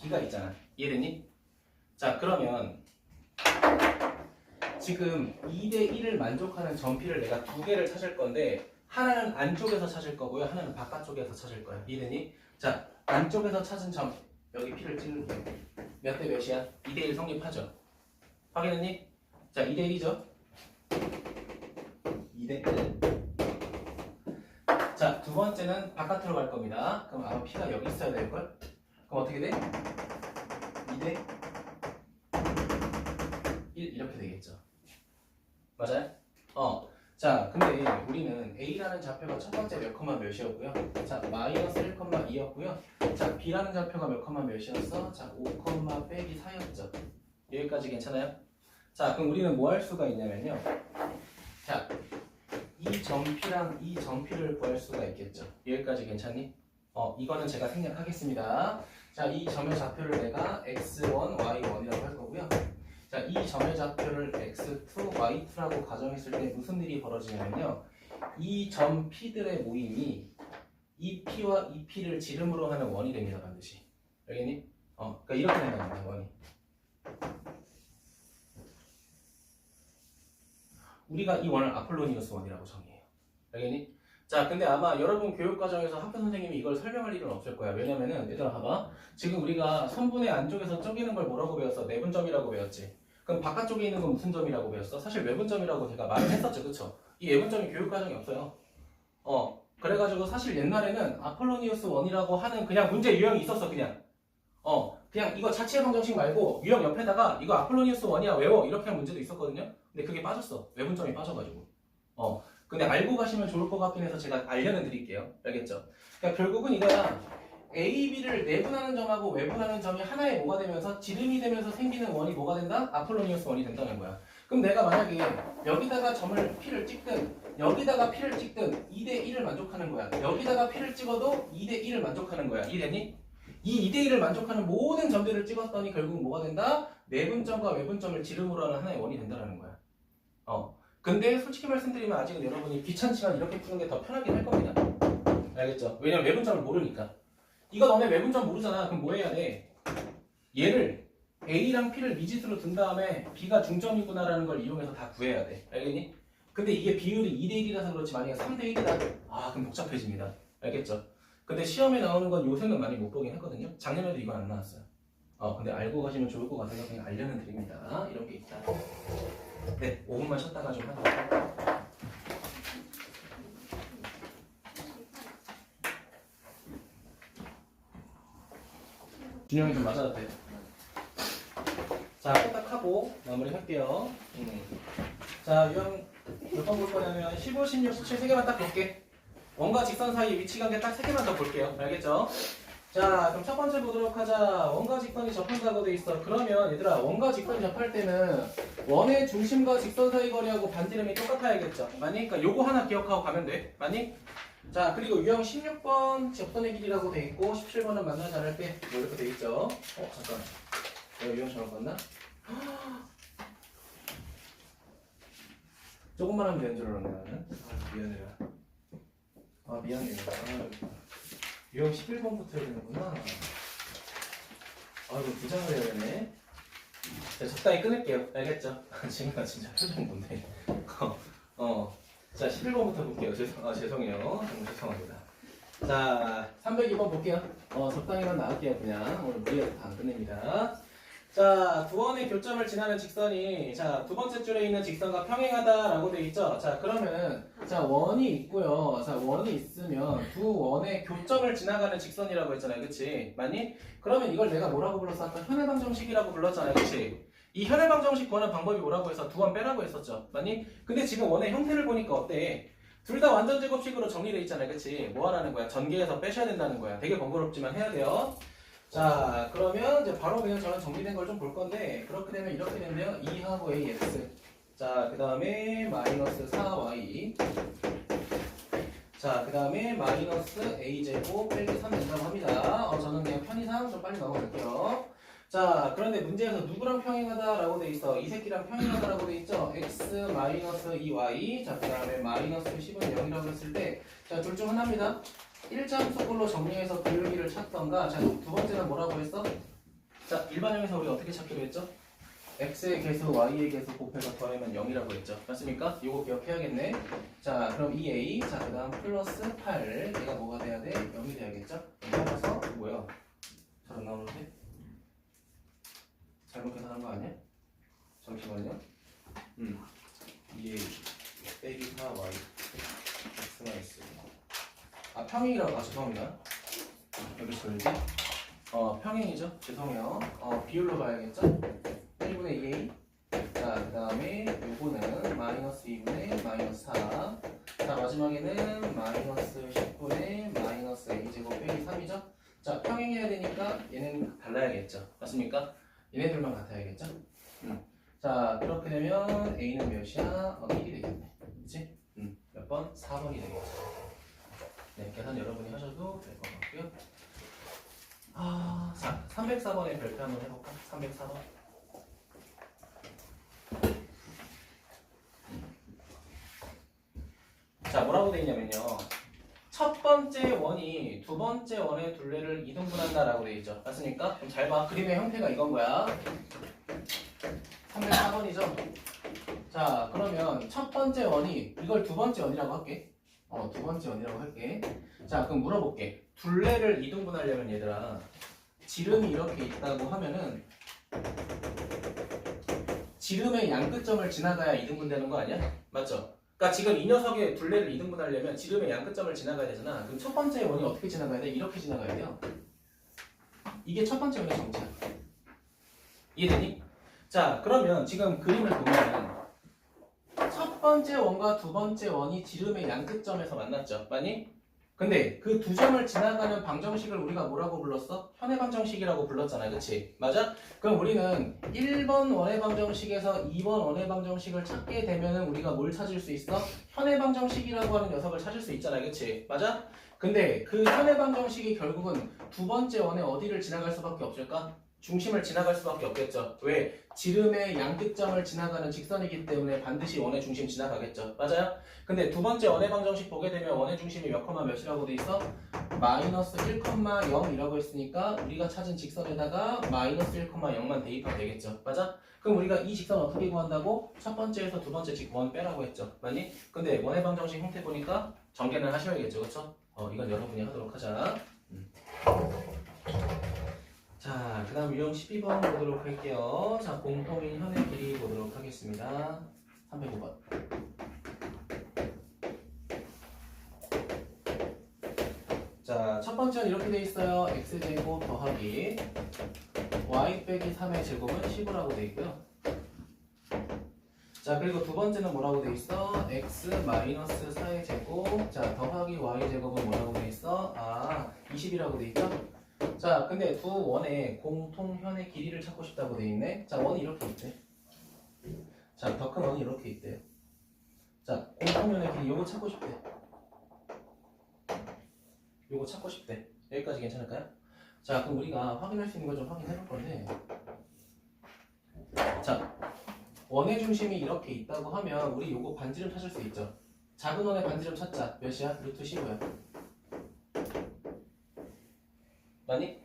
B가 있잖아. 이해됐니? 자, 그러면 지금 2대 1을 만족하는 전피를 내가 두 개를 찾을 건데 하나는 안쪽에서 찾을 거고요. 하나는 바깥쪽에서 찾을 거야. 이해됐니? 자, 안쪽에서 찾은 점 여기 P를 찍을게요. 몇 대 몇이야? 2대 1 성립하죠? 확인했니? 자, 2대 1이죠? 2대 1. 자, 두 번째는 바깥으로 갈 겁니다. 그럼 아마 P가 여기 있어야 될걸? 그럼 어떻게 돼? 2대 1 이렇게 되겠죠. 맞아요? 자, 근데 우리는 A라는 좌표가 첫 번째 몇 컴마 몇이었고요. 자, 마이너스 1 컴마 2였고요. 자, B라는 좌표가 몇 컴마 몇이었어? 자, 5 컴마 빼기 4였죠. 여기까지 괜찮아요? 자, 그럼 우리는 뭐 할 수가 있냐면요. 자, 이 점P랑 이 점P를 구할 수가 있겠죠. 여기까지 괜찮니? 이거는 제가 생략하겠습니다. 자, 이 점의 좌표를 내가 x1, y1이라고 할 거고요. 자, 이 점의 좌표를 x2, y2라고 가정했을 때 무슨 일이 벌어지냐면요. 이 점 P들의 모임이 이 P와 이 P를 지름으로 하는 원이 됩니다. 반드시. 알겠니? 그러니까 이렇게 된다는 원이. 우리가 이 원을 아폴로니우스 원이라고 정의해요. 알겠니? 자, 근데 아마 여러분 교육과정에서 학교 선생님이 이걸 설명할 일은 없을 거야. 왜냐면은 얘들아 봐봐. 지금 우리가 선분의 안쪽에서 쪼개는 걸 뭐라고 배웠어? 내분점이라고 배웠지. 그럼 바깥쪽에 있는 건 무슨 점이라고 배웠어? 사실 외분점이라고 제가 말을 했었죠. 그쵸? 이 외분점이 교육과정이 없어요. 그래가지고 사실 옛날에는 아폴로니우스 원이라고 하는 그냥 문제 유형이 있었어. 그냥 이거 자체 방정식 말고 유형 옆에다가 이거 아폴로니우스 원이야 외워 이렇게 한 문제도 있었거든요. 근데 그게 빠졌어. 외분점이 빠져가지고. 근데 알고 가시면 좋을 것 같긴 해서 제가 알려는 드릴게요. 알겠죠? 그러니까 결국은 이거야. A, B를 내분하는 점하고 외분하는 점이 하나의 뭐가 되면서 지름이 되면서 생기는 원이 뭐가 된다? 아폴로니우스 원이 된다는 거야. 그럼 내가 만약에 여기다가 점을 P를 찍든 여기다가 P를 찍든 2대 1을 만족하는 거야. 여기다가 P를 찍어도 2대 1을 만족하는 거야. 이해됐니? 이 2대 1을 만족하는 모든 점들을 찍었더니 결국 뭐가 된다? 내분점과 외분점을 지름으로 하는 하나의 원이 된다는 거야. 근데 솔직히 말씀드리면 아직은 여러분이 귀찮지만 이렇게 푸는 게 더 편하긴 할 겁니다. 알겠죠? 왜냐면 외분점을 모르니까. 이거 너네 외분점 모르잖아. 그럼 뭐 해야 돼? 얘를 A랑 P를 미지수로 둔 다음에 B가 중점이구나라는 걸 이용해서 다 구해야 돼. 알겠니? 근데 이게 비율이 2대 1이라서 그렇지 만약에 3대 1이다. 아 그럼 복잡해집니다. 알겠죠? 근데 시험에 나오는 건 요새는 많이 못 보긴 했거든요. 작년에도 이거 안 나왔어요. 근데 알고 가시면 좋을 것 같아서 그냥 알려는 드립니다. 이런 게 있다. 네, 5분만 쉬었다가 좀 하도록. 준영이 좀 맞아도 돼. 자, 딱 하고 마무리할게요. 자, 유형 몇 번 볼 거냐면 15, 16, 17 세 개만 딱 볼게. 원과 직선 사이 위치 관계 딱 세 개만 더 볼게요. 알겠죠? 자, 그럼 첫 번째 보도록 하자. 원과 직선이 접한다고 돼 있어. 그러면 얘들아, 원과 직선이 접할 때는 원의 중심과 직선 사이 거리하고 반지름이 똑같아야겠죠? 맞니? 그러니까 요거 하나 기억하고 가면 돼. 맞니? 자, 그리고 유형 16번 접선의 길이라고 돼 있고 17번은 만나 잘할 때 뭐 이렇게 돼 있죠? 잠깐. 내가 유형 잘못 봤나? 조금만 하면 되는 줄 알았네 나는. 미안해요. 유형 11번부터 해야 되는구나. 이거 두 장을 해야 되네. 자, 적당히 끊을게요. 알겠죠? 지금 진짜 표정 뭔데? 자, 11번부터 볼게요. 죄송해요. 정말 죄송합니다. 자, 302번 볼게요. 적당히만 나갈게요. 그냥. 오늘 무리해서 다 안 끝냅니다. 자, 두 원의 교점을 지나는 직선이, 자, 두 번째 줄에 있는 직선과 평행하다라고 돼 있죠? 자, 그러면은, 자, 원이 있고요. 자, 원이 있으면 두 원의 교점을 지나가는 직선이라고 했잖아요. 그치? 맞니? 그러면 이걸 내가 뭐라고 불렀어? 아까 현해방정식이라고 불렀잖아요. 그치? 이 현해방정식 구하는 방법이 뭐라고 해서 두 원 빼라고 했었죠. 맞니? 근데 지금 원의 형태를 보니까 어때? 둘 다 완전 제곱식으로 정리돼 있잖아요. 그치? 뭐 하라는 거야? 전개해서 빼셔야 된다는 거야. 되게 번거롭지만 해야 돼요. 자, 그러면 이제 바로 그냥 저는 정리된 걸 좀 볼 건데, 그렇게 되면 이렇게 된대요. 2하고 AX. 자, 그 다음에 마이너스 4Y. 자, 그 다음에 마이너스 A제곱 빼기 3 된다고 합니다. 저는 그냥 편의상 좀 빨리 넘어갈게요. 자, 그런데 문제에서 누구랑 평행하다라고 돼 있어? 이 새끼랑 평행하다라고 돼 있죠? X 마이너스 2Y. 자, 그 다음에 마이너스 10은 0이라고 했을 때, 자, 둘 중 하나입니다. 1잠수꼴로 정리해서 기울기를 찾던가. 자, 두 번째는 뭐라고 했어? 자, 일반형에서 우리 어떻게 찾기로 했죠? x의 개수, y의 개수 곱해서 더하면 0이라고 했죠. 맞습니까? 이거 기억해야겠네. 자, 그럼 2a. 자, 그 다음 플러스 8. 얘가 뭐가 돼야 돼? 0이 돼야겠죠? 따라서 뭐야? 잘 안 나오는데? 잘못 계산한 거 아니야? 잠시만요. 2a 빼기 4y x가 x. 평행이라고. 죄송합니다. 여기 써야지. 평행이죠? 죄송해요. 비율로 봐야겠죠? 1분의 2a. 자, 그 다음에 요거는 마이너스 2분의 마이너스 4. 자, 마지막에는 마이너스 10분의 마이너스 a제곱 빼기 3이죠? 자, 평행해야 되니까 얘는 달라야겠죠? 맞습니까? 얘네들만 같아야겠죠? 자, 그렇게 되면 a는 몇이야? 1이 되겠네. 그치? 몇 번? 4번이 되겠죠. 네, 계산 여러분이 하셔도 될 것 같고요. 자, 304번에 별표 한번 해볼까? 304번. 자, 뭐라고 돼 있냐면요. 첫 번째 원이 두 번째 원의 둘레를 이등분한다라고 돼 있죠. 맞습니까? 그럼 잘 봐. 그림의 형태가 이건 거야. 304번이죠. 자, 그러면 첫 번째 원이, 이걸 두 번째 원이라고 할게. 두 번째 원이라고 할게. 자, 그럼 물어볼게. 둘레를 이등분하려면 얘들아, 지름이 이렇게 있다고 하면은 지름의 양끝점을 지나가야 이등분되는 거 아니야? 맞죠? 그러니까 지금 이 녀석의 둘레를 이등분하려면 지름의 양끝점을 지나가야 되잖아. 그럼 첫 번째 원이 어떻게 지나가야 돼? 이렇게 지나가야 돼요. 이게 첫 번째 원의 정체야. 이해되니? 자, 그러면 지금 그림을 보면은 첫 번째 원과 두 번째 원이 지름의 양끝점에서 만났죠. 맞니? 근데 그 두 점을 지나가는 방정식을 우리가 뭐라고 불렀어? 현해방정식이라고 불렀잖아. 그치? 맞아? 그럼 우리는 1번 원해방정식에서 2번 원해방정식을 찾게 되면은 우리가 뭘 찾을 수 있어? 현해방정식이라고 하는 녀석을 찾을 수 있잖아. 그치? 맞아? 근데 그 현해방정식이 결국은 두 번째 원에 어디를 지나갈 수밖에 없을까? 중심을 지나갈 수밖에 없겠죠. 왜? 지름의 양끝점을 지나가는 직선이기 때문에 반드시 원의 중심 지나가겠죠. 맞아요? 근데 두 번째 원의 방정식 보게 되면 원의 중심이 몇 컴마 몇이라고 돼 있어? 마이너스 1,0이라고 했으니까 우리가 찾은 직선에다가 마이너스 1,0만 대입하면 되겠죠. 맞아? 그럼 우리가 이 직선 어떻게 구한다고? 첫 번째에서 두 번째 원 빼라고 했죠. 맞니? 근데 원의 방정식 형태 보니까 전개는 하셔야겠죠. 그쵸? 이건 여러분이 하도록 하자. 자, 그 다음 유형 12번 보도록 할게요. 자, 공통인 현의 길이 보도록 하겠습니다. 305번. 자, 첫 번째는 이렇게 돼 있어요. x제곱 더하기 y 빼기 3의 제곱은 10이라고 돼 있고요. 자, 그리고 두 번째는 뭐라고 돼 있어? x 마이너스 4의 제곱, 자, 더하기 y 제곱은 뭐라고 돼 있어? 20이라고 돼 있죠? 자, 근데 두 원의 공통현의 길이를 찾고 싶다고 돼 있네. 자, 원이 이렇게 있대. 자, 더 큰 원이 이렇게 있대요. 자, 공통현의 길이 요거 찾고 싶대. 요거 찾고 싶대. 여기까지 괜찮을까요? 자, 그럼 우리가 확인할 수 있는 걸 좀 확인해 볼 건데. 자, 원의 중심이 이렇게 있다고 하면 우리 요거 반지름 찾을 수 있죠. 작은 원의 반지름 찾자. 몇이야? 루트 15야. 맞니?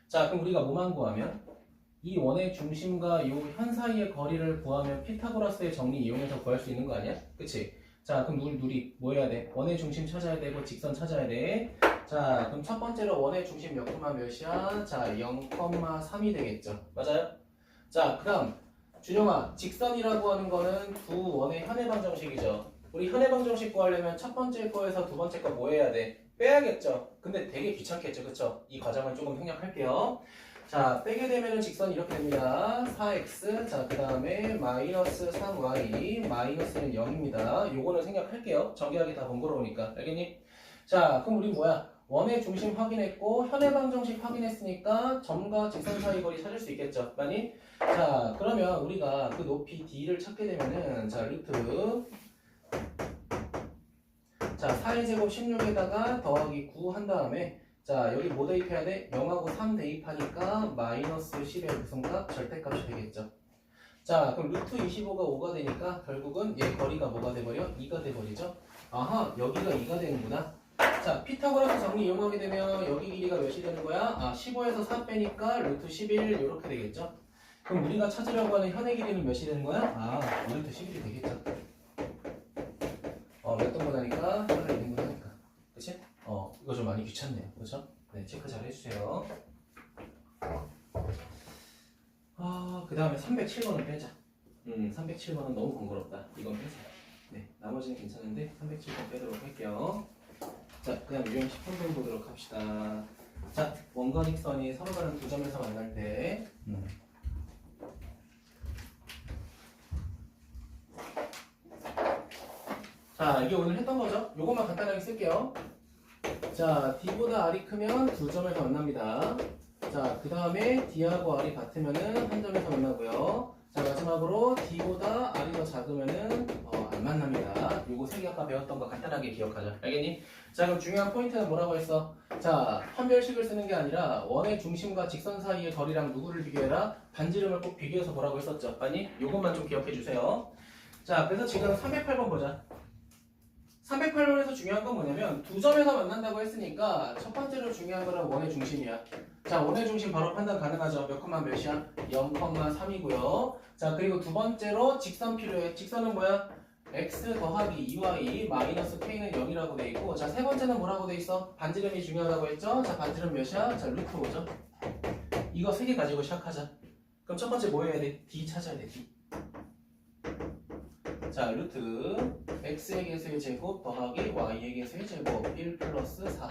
자, 그럼 우리가 뭐만 구하면? 이 원의 중심과 요 현 사이의 거리를 구하면 피타고라스의 정리 이용해서 구할 수 있는 거 아니야? 그치? 자, 그럼 누리 뭐 해야 돼? 원의 중심 찾아야 되고 직선 찾아야 돼. 자, 그럼 첫 번째로 원의 중심 몇 콤마 몇이야? 자, 0,3이 되겠죠. 맞아요? 자, 그 다음 준영아, 직선이라고 하는 거는 두 원의 현의 방정식이죠. 우리 현의 방정식 구하려면 첫 번째 거에서 두 번째 거 뭐 해야 돼? 빼야겠죠. 근데 되게 귀찮겠죠. 그쵸? 이 과정을 조금 생략할게요. 자, 빼게 되면은 직선이 이렇게 됩니다. 4x, 자, 그 다음에 마이너스 3y, 마이너스는 0입니다. 요거는 생략할게요. 전개하기 다 번거로우니까. 알겠니? 자, 그럼 우리 뭐야? 원의 중심 확인했고, 현의 방정식 확인했으니까 점과 직선 사이 거리 찾을 수 있겠죠. 맞니? 자, 그러면 우리가 그 높이 d를 찾게 되면은, 자, 루트. 자, 4의 제곱 16에다가 더하기 9 한 다음에, 자, 여기 뭐 대입해야 돼? 0하고 3 대입하니까 마이너스 10의 무슨 값? 절대값이 되겠죠. 자, 그럼 루트 25가 5가 되니까 결국은 얘 거리가 뭐가 돼버려? 2가 돼버리죠. 아하, 여기가 2가 되는구나. 자, 피타고라스 정리 이용하게 되면 여기 길이가 몇이 되는 거야? 15에서 4 빼니까 루트 11 이렇게 되겠죠. 그럼 우리가 찾으려고 하는 현의 길이는 몇이 되는 거야? 루트 11이 되겠죠. 몇 동보다니까 하나 있는 거 하니까. 그치? 이거 좀 많이 귀찮네요. 그렇죠? 네, 체크 잘 해주세요. 그 다음에 307번은 빼자. 307번은 너무 번거롭다. 이건 빼세요. 네, 나머지는 괜찮은데 307번 빼도록 할게요. 자, 그 다음 유형 10번 보도록 합시다. 자, 원건익선이 서로 다른 두 점에서 만날 때 자, 이게 오늘 했던 거죠? 요것만 간단하게 쓸게요. 자, D보다 R이 크면 두 점에서 만납니다. 자, 그 다음에 D하고 R이 같으면은 한 점에서 만나고요. 자, 마지막으로 D보다 R이 더 작으면은 안 만납니다. 요거 세 개 아까 배웠던 거 간단하게 기억하자. 알겠니? 자, 그럼 중요한 포인트는 뭐라고 했어? 자, 판별식을 쓰는 게 아니라 원의 중심과 직선 사이의 거리랑 누구를 비교해라? 반지름을 꼭 비교해서 보라고 했었죠. 아니? 요것만 좀 기억해 주세요. 자, 그래서 지금 308번 보자. 308번에서 중요한 건 뭐냐면 두 점에서 만난다고 했으니까 첫 번째로 중요한 거는 원의 중심이야. 자, 원의 중심 바로 판단 가능하죠. 몇 컴마 몇이야? 0,3이고요. 자, 그리고 두 번째로 직선 필요해. 직선은 뭐야? x 더하기 2y 마이너스 k는 0이라고 돼 있고, 자, 세 번째는 뭐라고 돼 있어? 반지름이 중요하다고 했죠? 자, 반지름 몇이야? 자, 루트 5죠. 이거 세 개 가지고 시작하자. 그럼 첫 번째 뭐 해야 돼? d 찾아야 돼. d. 자, 루트 x에게 세의 제곱 더하기 y에게 세의 제곱 1 플러스 4.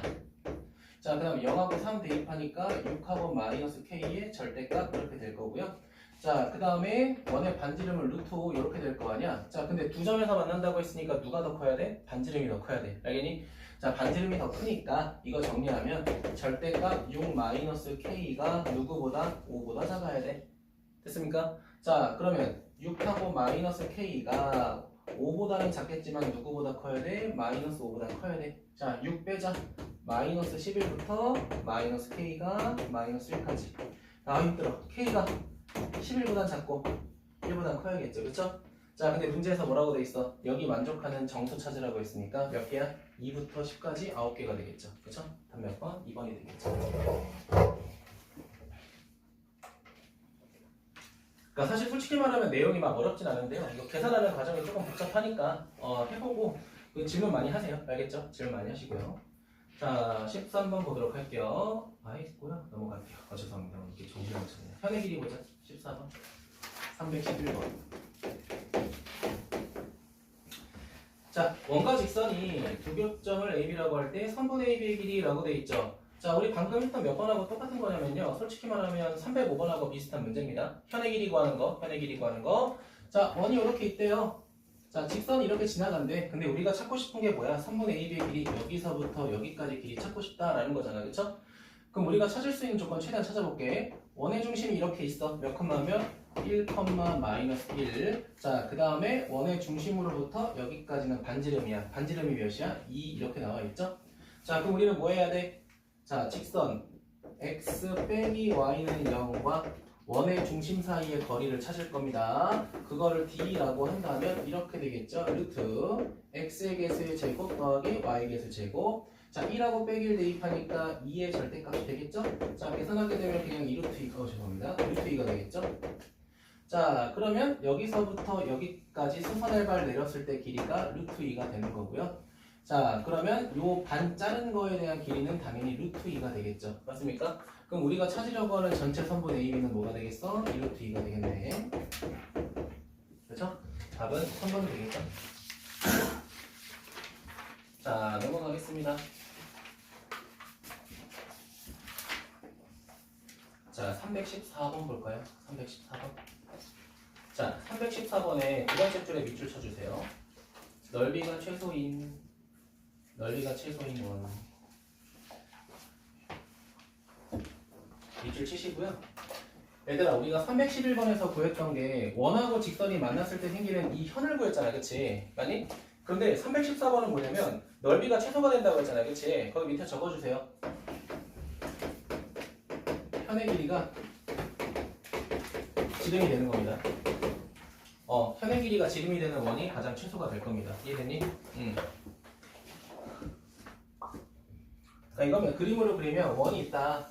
자, 그 다음 0하고 3 대입하니까 6하고 마이너스 k의 절대값 이렇게 될 거고요. 자, 그 다음에 원의 반지름은 루트 5 이렇게 될 거 아니야. 자, 근데 두 점에서 만난다고 했으니까 누가 더 커야 돼? 반지름이 더 커야 돼. 알겠니? 자, 반지름이 더 크니까 이거 정리하면 절대값 6 마이너스 k가 누구보다 5보다 작아야 돼. 됐습니까? 자, 그러면 6하고 마이너스 k가 5보다는 작겠지만 누구보다 커야 돼? 마이너스 5보다 커야 돼. 자, 6 빼자. 마이너스 11부터 마이너스 k가 마이너스 1까지. 아 힘들어. K가 11보단 작고 1보단 커야겠죠. 그쵸? 자 근데 문제에서 뭐라고 돼 있어? 여기 만족하는 정수 찾으라고 했으니까 몇 개야? 2부터 10까지 9개가 되겠죠. 그쵸? 답 몇 번? 2번이 되겠죠. 그러니까 사실 솔직히 말하면 내용이 막 어렵진 않은데요. 이거 계산하는 과정이 조금 복잡하니까 해보고 그 질문 많이 하세요. 알겠죠? 질문 많이 하시고요. 자 13번 보도록 할게요. 있고요. 넘어갈게요. 죄송합니다. 이렇게 정신을 못 차네요. 현의 길이 보자. 14번 311번. 자, 원과 직선이 두 교점을 AB라고 할 때 선분 AB의 길이라고 돼 있죠. 자, 우리 방금 했던 몇 번하고 똑같은 거냐면요. 솔직히 말하면 305번하고 비슷한 문제입니다. 현의 길이 구하는 거, 현의 길이 구하는 거. 자, 원이 이렇게 있대요. 자, 직선이 이렇게 지나간대. 근데 우리가 찾고 싶은 게 뭐야? 3분의 AB의 길이 여기서부터 여기까지 길이 찾고 싶다라는 거잖아. 그쵸? 그럼 우리가 찾을 수 있는 조건 최대한 찾아볼게. 원의 중심이 이렇게 있어. 몇 컴마면? 1, 마이너스 1. 자, 그 다음에 원의 중심으로부터 여기까지는 반지름이야. 반지름이 몇이야? 2 이렇게 나와 있죠? 자, 그럼 우리는 뭐 해야 돼? 자, 직선 x 빼기 y는 0과 원의 중심 사이의 거리를 찾을 겁니다. 그거를 d라고 한다면 이렇게 되겠죠? 루트 x의 개수의 제곱 더하기 y의 개수 제곱. 자, 1하고 빼기를 대입하니까 2의 절대값이 되겠죠? 자, 계산하게 되면 그냥 2루트 2, 죄송합니다. 루트 2가 되겠죠? 자, 그러면 여기서부터 여기까지 수선의 발 내렸을 때 길이가 루트 2가 되는 거고요. 자, 그러면 요 반 자른 거에 대한 길이는 당연히 루트 2가 되겠죠. 맞습니까? 그럼 우리가 찾으려고 하는 전체 선분 AB는 뭐가 되겠어? 2루트 2가 되겠네. 그렇죠? 답은 3번이 되겠죠? 자, 넘어가겠습니다. 자, 314번 볼까요? 314번. 자, 314번에 두 번째 줄에 밑줄 쳐주세요. 넓이가 최소인 원. 밑줄 치시고요. 얘들아, 우리가 311번에서 구했던 게 원하고 직선이 만났을 때 생기는 이 현을 구했잖아. 그치? 맞니? 그런데 314번은 뭐냐면 넓이가 최소가 된다고 했잖아. 그치? 거기 밑에 적어주세요. 현의 길이가 지름이 되는 겁니다. 현의 길이가 지름이 되는 원이 가장 최소가 될 겁니다. 이해됐니? 그러니까 이거면 그림으로 그리면 원이 있다,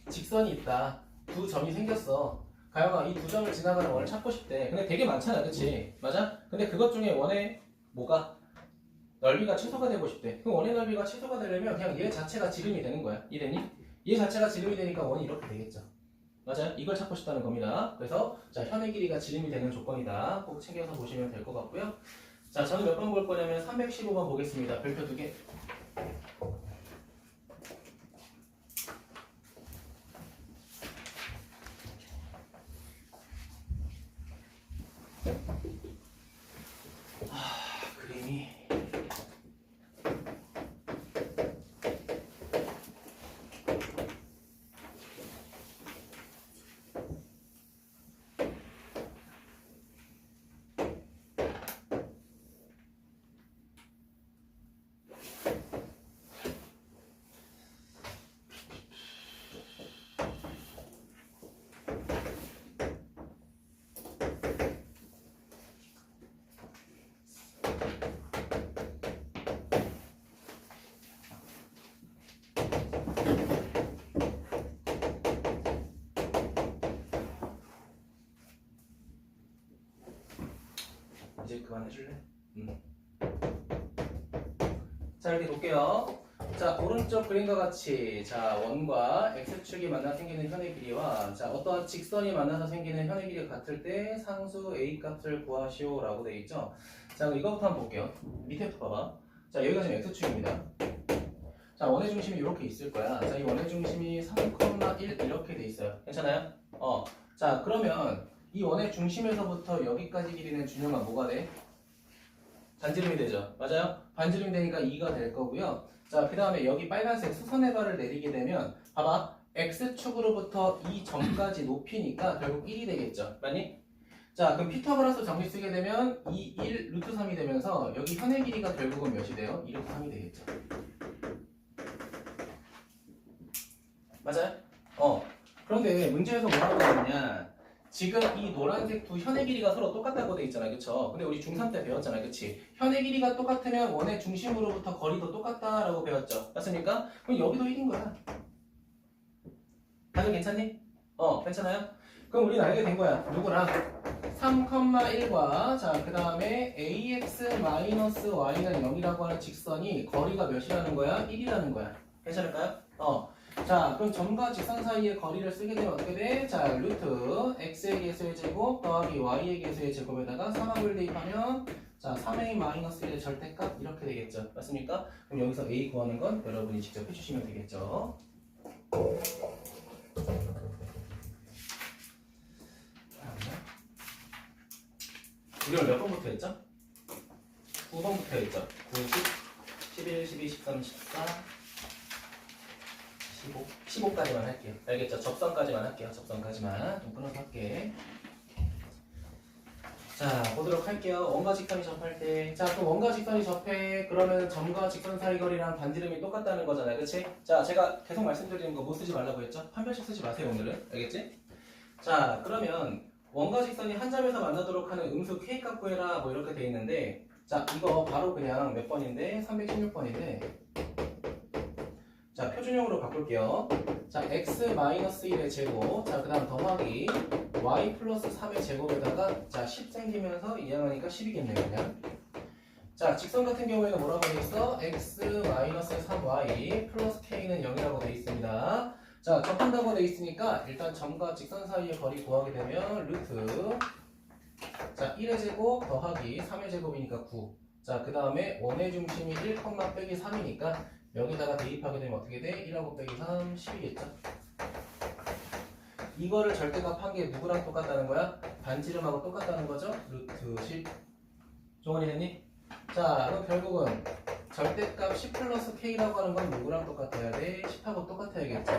직선이 있다, 두 점이 생겼어. 가영아, 이 두 점을 지나가는 원을 찾고 싶대. 근데 되게 많잖아, 그치? 맞아? 근데 그것 중에 원의 뭐가? 넓이가 최소가 되고 싶대. 그럼 원의 넓이가 최소가 되려면 그냥 얘 자체가 지름이 되는 거야. 이해됐니? 얘 자체가 지름이 되니까 원이 이렇게 되겠죠. 맞아요? 이걸 찾고 싶다는 겁니다. 그래서 자, 현의 길이가 지름이 되는 조건이다. 꼭 챙겨서 보시면 될 것 같고요. 자, 저는 몇 번 볼 거냐면 315번 보겠습니다. 별표 2개. 그림이 이제 그만해줄래? 자, 이렇게 볼게요. 자, 오른쪽 그림과 같이 자, 원과 x축이 만나 생기는 현의 길이와 자, 어떠한 직선이 만나서 생기는 현의 길이가 같을 때 상수 a 값을 구하시오 라고 되어 있죠. 자, 그럼 이거부터 한번 볼게요. 밑에부터 봐봐. 자, 여기가 지금 x축입니다. 자, 원의 중심이 이렇게 있을 거야. 자, 이 원의 중심이 3,1 이렇게 돼 있어요. 괜찮아요? 자, 그러면 이 원의 중심에서부터 여기까지 길이는 준영아 뭐가 돼? 반지름이 되죠. 맞아요? 반지름이 되니까 2가 될 거고요. 자, 그 다음에 여기 빨간색 수선의 발을 내리게 되면 봐봐. x축으로부터 이 점까지 높이니까 결국 1이 되겠죠. 맞니? 자, 그럼 피타고라스 정리 쓰게 되면 2, 1, 루트 3이 되면서 여기 현의 길이가 결국은 몇이 돼요? 2 루트 3이 되겠죠. 맞아요? 그런데 문제에서 뭐라고 나왔냐? 지금 이 노란색 두 현의 길이가 서로 똑같다고 돼 있잖아, 그쵸? 근데 우리 중3 때 배웠잖아, 그치? 현의 길이가 똑같으면 원의 중심으로부터 거리도 똑같다라고 배웠죠, 맞습니까? 그럼 여기도 1인 거야. 다들 괜찮니? 괜찮아요? 그럼 우리는 알게 된 거야. 누구랑? 3,1과 자, 그 다음에 ax-y는 0이라고 하는 직선이 거리가 몇이라는 거야? 1이라는 거야. 괜찮을까요? 자, 그럼 점과 직선 사이의 거리를 쓰게 되면 어떻게 돼? 자, 루트 x의 개수의 제곱 더하기 y의 개수의 제곱에다가 3합을 대입하면 자, 3a-1의 절대값 이렇게 되겠죠. 맞습니까? 그럼 여기서 a 구하는 건 여러분이 직접 해주시면 되겠죠. 우리 오늘 몇 번부터 했죠? 9번부터 했죠? 9, 10, 11, 12, 13, 14, 15, 15까지만 할게요. 알겠죠? 접선까지만 할게요. 접선까지만. 좀 끊어서 할게. 자, 보도록 할게요. 원과 직선이 접할 때. 자, 그럼 원과 직선이 접해. 그러면 점과 직선 사이 거리랑 반지름이 똑같다는 거잖아요. 그치? 자, 제가 계속 말씀드리는 거 뭐 쓰지 말라고 했죠? 판별식 쓰지 마세요, 오늘은. 알겠지? 자, 그러면 원과 직선이 한 점에서 만나도록 하는 음수 k 값 구해라 뭐 이렇게 돼 있는데 자, 이거 바로 그냥 몇 번인데 316번인데 자, 표준형으로 바꿀게요. 자, x-1의 제곱 자, 그 다음 더하기 y 플러스 3의 제곱에다가 자, 10 생기면서 이항하니까 10이겠네요 그냥. 자, 직선 같은 경우에는 뭐라고 돼 있어? x-3y 플러스 k는 0이라고 돼 있습니다. 자, 접한다고 돼 있으니까 일단 점과 직선 사이의 거리 구하게 되면 루트 자, 1의 제곱 더하기 3의 제곱이니까 9. 자, 그 다음에 원의 중심이 1, 빼기 3이니까 여기다가 대입하게 되면 어떻게 돼? 1하고 빼기 3, 10이겠죠? 이거를 절대값 한 게 누구랑 똑같다는 거야? 반지름하고 똑같다는 거죠? 루트 10. 종원이 됐니? 자, 그럼 결국은 절대값 10 플러스 k라고 하는 건 누구랑 똑같아야 돼? 10하고 똑같아야겠죠?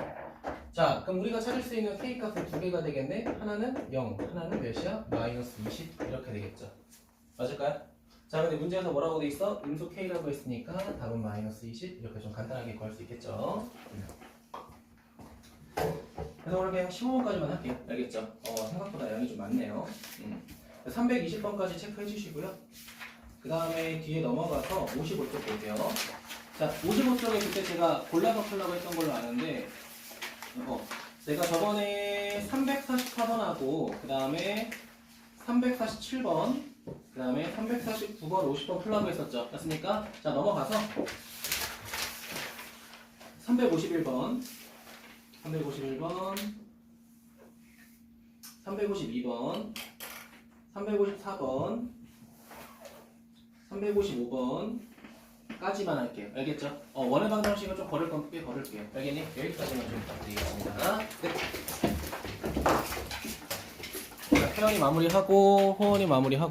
자, 그럼 우리가 찾을 수 있는 k 값은 두 개가 되겠네? 하나는 0, 하나는 몇이야? 마이너스 20 이렇게 되겠죠? 맞을까요? 자, 근데 문제에서 뭐라고 돼 있어? 음수 k라고 했으니까 답은 마이너스 20 이렇게 좀 간단하게 구할 수 있겠죠? 그래서 오늘 그냥 15번까지만 할게요. 알겠죠? 생각보다 양이 좀 많네요. 320번까지 체크해 주시고요. 그 다음에 뒤에 넘어가서 55쪽 볼게요. 자, 55쪽에 그때 제가 골라서 풀라고 했던 걸로 아는데 내가 저번에 344번하고 그 다음에 347번 그 다음에 349번, 50번 풀라고 했었죠. 맞습니까? 자, 넘어가서 351번 352번 354번 355번 까지만 할게요. 알겠죠? 원의 방정식을 좀 걸을 건 크게 걸을게요. 알겠니? 여기까지만 좀 부탁드리겠습니다. 네. 자, 태연이 마무리하고 호원이 마무리하고